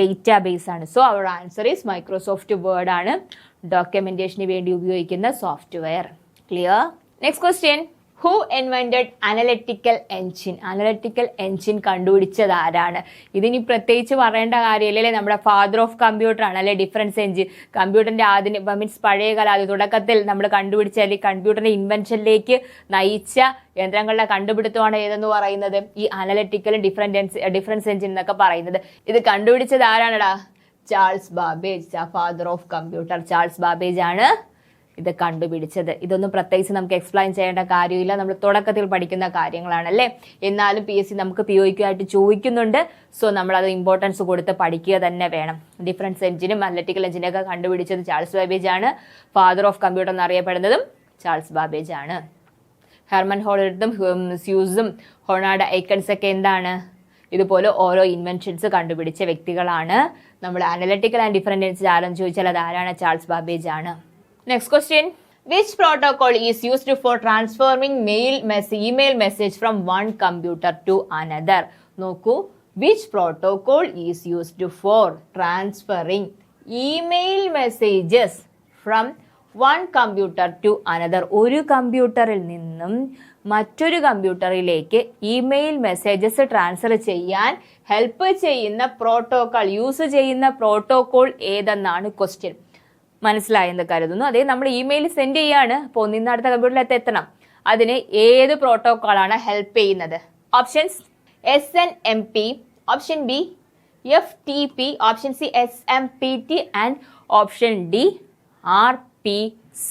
ഡേറ്റാബേസ് ആണ്. So our answer is Microsoft Word ആണ് ഡോക്യുമെന്റേഷന് വേണ്ടി ഉപയോഗിക്കുന്ന software. Clear? Next question, who invented analytical engine? Analytical engine കണ്ടുപിടിച്ചത് ആരാണ്? ഇതിനി പ്രത്യേകിച്ച് പറയേണ്ട കാര്യമില്ലല്ലേ. നമ്മുടെ ഫാദർ ഓഫ് കമ്പ്യൂട്ടർ ആണ് അല്ലെ ഡിഫറൻസ് എൻജിൻ. കമ്പ്യൂട്ടറിന്റെ ആദ്യം മീൻസ് പഴയ തുടക്കത്തിൽ നമ്മൾ കണ്ടുപിടിച്ച അല്ലെങ്കിൽ കമ്പ്യൂട്ടറിന്റെ ഇൻവെൻഷനിലേക്ക് നയിച്ച യന്ത്രങ്ങളുടെ കണ്ടുപിടുത്തമാണ് ഏതെന്ന് പറയുന്നത് ഈ അനലിറ്റിക്കലും ഡിഫറൻസ് എൻജിൻ എന്നൊക്കെ പറയുന്നത്. ഇത് കണ്ടുപിടിച്ചത് ആരാണടാ? Charles Babbage. Father of computer Charles Babbage ആണ് ഇത് കണ്ടുപിടിച്ചത്. ഇതൊന്നും പ്രത്യേകിച്ച് നമുക്ക് എക്സ്പ്ലെയിൻ ചെയ്യേണ്ട കാര്യമില്ല, നമ്മൾ തുടക്കത്തിൽ പഠിക്കുന്ന കാര്യങ്ങളാണല്ലേ. എന്നാലും PSC നമുക്ക് POQ ആയിട്ട് ചോദിക്കുന്നുണ്ട്. സോ നമ്മളത് ഇമ്പോർട്ടൻസ് കൊടുത്ത് പഠിക്കുക തന്നെ വേണം. ഡിഫറൻസ് എഞ്ചിനും അനലിറ്റിക്കൽ എഞ്ചിനും ഒക്കെ കണ്ടുപിടിച്ചത് ചാൾസ് ബാബേജ് ആണ്. ഫാദർ ഓഫ് കമ്പ്യൂട്ടർ എന്നറിയപ്പെടുന്നതും ചാൾസ് ബാബേജ് ആണ്. ഹെർമൻ ഹോൾഡും സ്യൂസും ഹൊണാർഡ് ഐക്കൺസ് ഒക്കെ എന്താണ്? ഇതുപോലെ ഓരോ ഇൻവെൻഷൻസ് കണ്ടുപിടിച്ച വ്യക്തികളാണ്. നമ്മൾ അനലിറ്റിക്കൽ ആൻഡ് ഡിഫറൻസ് എഞ്ചിൻ ആരെന്ന് ചോദിച്ചാൽ അത് ആരാണ്? ചാൾസ് ബാബേജ് ആണ്. Next question, which protocol is used for transferring email message from one computer to another? നോക്കൂ, which protocol is used for transferring email messages from one computer to another? ഒരു കമ്പ്യൂട്ടറിൽ നിന്നും മറ്റൊരു കമ്പ്യൂട്ടറിലേക്ക് ഇമെയിൽ മെസ്സേജസ് ട്രാൻസ്ഫർ ചെയ്യാൻ help ചെയ്യുന്ന protocol, use ചെയ്യുന്ന protocol ഏതെന്നാണ് question. മനസ്സിലായെന്ന് കരുതുന്നു. അതേ നമ്മൾ ഇമെയിൽ സെൻഡ് ചെയ്യാണ്, അപ്പോൾ ഒന്നിന്ന് അടുത്ത കമ്പ്യൂട്ടറിലേക്ക് എത്തണം. അതിന് ഏത് പ്രോട്ടോകോളാണ് ഹെൽപ്പ് ചെയ്യുന്നത്? Options SNMP, option B FTP, option C SMPT and option D RPC.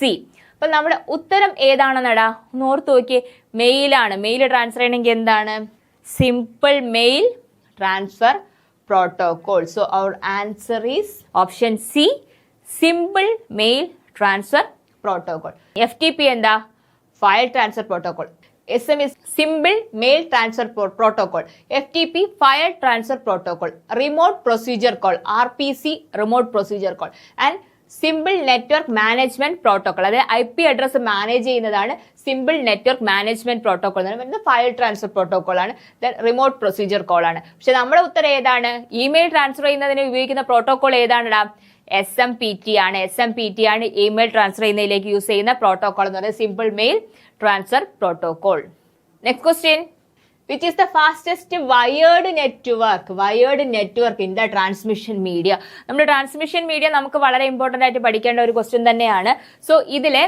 അപ്പൊ നമ്മുടെ ഉത്തരം ഏതാണെന്നടാ ഒന്ന് ഓർത്ത് നോക്കിയേ. മെയിലാണ്. മെയിൽ ട്രാൻസ്ഫർ ചെയ്യണമെങ്കിൽ എന്താണ്? Simple mail transfer protocol. So our answer is option C, simple mail transfer protocol. FTP എന്താ? File transfer protocol. SMS simple mail transfer protocol. FTP file transfer protocol. Remote procedure call, RPC remote procedure call. And simple network management protocol, അതായത് IP address manage ചെയ്യുന്നതാണ് simple network management protocol എന്ന് പറയുന്നത്. File transfer protocol ആണ്. Remote procedure call ആണ്. പക്ഷെ നമ്മുടെ ഉത്തരം ഏതാണ്? ഇമെയിൽ ട്രാൻസ്ഫർ ചെയ്യുന്നതിന് ഉപയോഗിക്കുന്ന പ്രോട്ടോകോൾ ഏതാണെടാ? SMPT ആണ്. SMPT ആണ് ഇമെയിൽ ട്രാൻസ്ഫർ ചെയ്യുന്നതിലേക്ക് യൂസ് ചെയ്യുന്ന പ്രോട്ടോകോൾ എന്ന് പറയുന്നത് simple mail transfer protocol. Next question, which is the fastest wired network in the transmission media? നമ്മുടെ ട്രാൻസ്മിഷൻ മീഡിയ നമുക്ക് വളരെ ഇമ്പോർട്ടന്റ് ആയിട്ട് പഠിക്കേണ്ട ഒരു ക്വസ്റ്റ്യൻ തന്നെയാണ്. സോ ഇതിലെ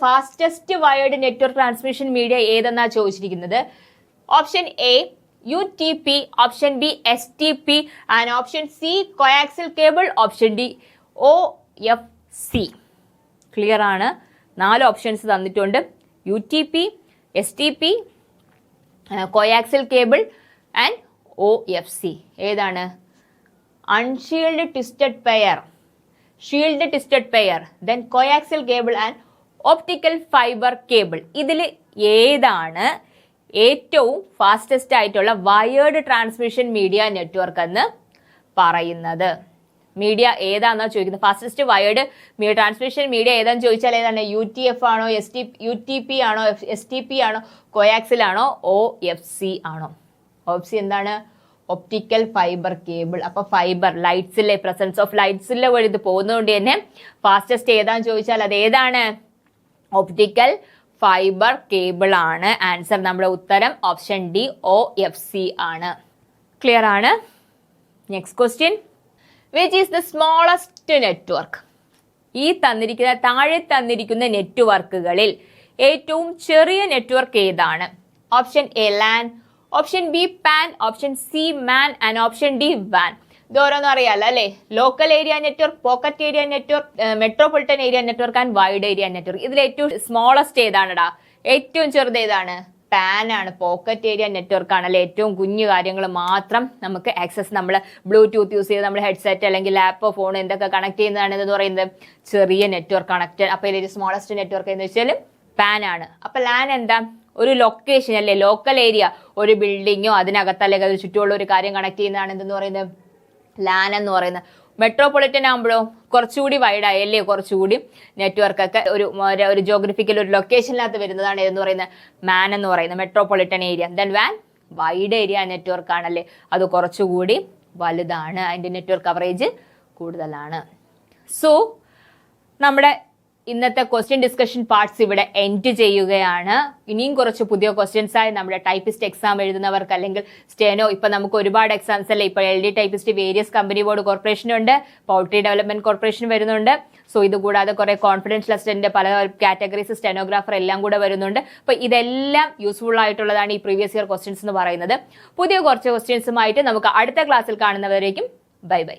fastest wired network transmission media ഏതെന്നാ ചോദിച്ചിരിക്കുന്നത്. Option A UTP, option B STP and option C coaxial cable, option D OFC. Clear ആണ്? 4 ഓപ്ഷൻസ് തന്നിട്ടുണ്ട്. UTP, STP, കോയാക്സിൽ കേബിൾ ആൻഡ് OFC. ഏതാണ്? Unshielded twisted pair, shield twisted pair, then coaxial cable and optical fibre cable. ഇതിൽ ഏതാണ് ഏറ്റവും fastest ആയിട്ടുള്ള wired transmission media network എന്ന് പറയുന്നത്? മീഡിയ ഏതാണെന്നാ ചോദിക്കുന്നത്. ഫാസ്റ്റസ്റ്റ് വയേർഡ് ട്രാൻസ്മിഷൻ മീഡിയ ഏതാണെന്ന് ചോദിച്ചാൽ ഏതാണ്? UTF ആണോ, UTP ആണോ, STP ആണോ, കോയാക്സിൽ ആണോ, OFC ആണോ? OFC എന്താണ്? Optical fibre cable. അപ്പൊ ഫൈബർ ലൈറ്റ്സിലെ പ്രസൻസ് ഓഫ് ലൈറ്റ്സിലെ വഴി ഇത് പോകുന്നതുകൊണ്ട് തന്നെ ഫാസ്റ്റസ്റ്റ് ഏതാന്ന് ചോദിച്ചാൽ അത് ഏതാണ്? ഒപ്റ്റിക്കൽ ഫൈബർ കേബിൾ ആണ് ആൻസർ. നമ്മുടെ ഉത്തരം ഓപ്ഷൻ ഡി OFC ആണ്. ക്ലിയർ ആണ്? Next question, which is the smallest network? താഴെ തന്നിരിക്കുന്ന നെറ്റ്വർക്കുകളിൽ ഏറ്റവും ചെറിയ നെറ്റ്വർക്ക് ഏതാണ്? Option A LAN, option B PAN, option C MAN and option D WAN. ഇതോരോന്നും അറിയാലോ അല്ലെ? Local area network, pocket area network, metropolitan area network and wide area network. ഇതിൽ ഏറ്റവും സ്മോളസ്റ്റ് ഏതാണെടാ? ഏറ്റവും ചെറുത് ഏതാണ്? PAN ആണ്. പോക്കറ്റ് ഏരിയ നെറ്റ്വർക്ക് ആണല്ലേ. ഏറ്റവും കുഞ്ഞു കാര്യങ്ങൾ മാത്രം നമുക്ക് ആക്സസ്, നമ്മൾ ബ്ലൂടൂത്ത് യൂസ് ചെയ്ത് നമ്മൾ ഹെഡ്സെറ്റ് അല്ലെങ്കിൽ ലാപ്പോ ഫോൺ എന്തൊക്കെ കണക്ട് ചെയ്യുന്നതാണ് എന്ന് പറയുന്നത് ചെറിയ നെറ്റ്വർക്ക് കണക്ട്. അപ്പൊ ഇതിൽ സ്മോളസ്റ്റ് നെറ്റ്വർക്ക് എന്ന് വെച്ചാൽ PAN ആണ്. അപ്പൊ LAN എന്താ? ഒരു ലൊക്കേഷൻ അല്ലേ, ലോക്കൽ ഏരിയ, ഒരു ബിൽഡിങ്ങോ അതിനകത്ത് അല്ലെങ്കിൽ അതിന് ചുറ്റുമുള്ള ഒരു കാര്യം കണക്ട് ചെയ്യുന്നതാണ് എന്തെന്ന് പറയുന്നത്? LAN എന്ന് പറയുന്നത്. മെട്രോപൊളിറ്റൻ ആകുമ്പോഴോ കുറച്ചുകൂടി വൈഡായി അല്ലേ, കുറച്ചുകൂടി നെറ്റ്വർക്ക് ഒക്കെ ഒരു ജോഗ്രഫിക്കൽ ഒരു ലൊക്കേഷനിനകത്ത് വരുന്നതാണ് എന്ന് പറയുന്നത് MAN എന്ന് പറയുന്നത്, metropolitan area. Then WAN wide area network ആണല്ലേ, അത് കുറച്ചുകൂടി വലുതാണ്, അതിന്റെ നെറ്റ്വർക്ക് കവറേജ് കൂടുതലാണ്. സോ നമ്മുടെ ഇന്നത്തെ ക്വസ്റ്റ്യൻ ഡിസ്കഷൻ പാർട്സ് ഇവിടെ എൻഡ് ചെയ്യുകയാണ്. ഇനിയും കുറച്ച് പുതിയ ക്വസ്റ്റ്യൻസ് ആയി നമ്മുടെ ടൈപ്പിസ്റ്റ് എക്സാം എഴുതുന്നവർക്ക് അല്ലെങ്കിൽ സ്റ്റെനോ, ഇപ്പൊ നമുക്ക് ഒരുപാട് എക്സാംസ് അല്ലേ, ഇപ്പൊ LD typist various company board corporation ഉണ്ട്, പൗൾട്രി ഡെവലപ്മെന്റ് കോർപ്പറേഷൻ വരുന്നുണ്ട്. സോ ഇത് കൂടാതെ കുറെ കോൺഫിഡൻഷ്യൽ അസിസ്റ്റന്റ് പല കാറ്റഗറീസ്, സ്റ്റെനോഗ്രാഫർ എല്ലാം കൂടെ വരുന്നുണ്ട്. അപ്പൊ ഇതെല്ലാം യൂസ്ഫുൾ ആയിട്ടുള്ളതാണ് ഈ പ്രീവിയസ് ഇയർ ക്വസ്റ്റ്യൻസ് എന്ന് പറയുന്നത്. പുതിയ കുറച്ച് ക്വസ്റ്റ്യൻസുമായിട്ട് നമുക്ക് അടുത്ത ക്ലാസ്സിൽ കാണുന്നവരേക്കും ബൈ ബൈ.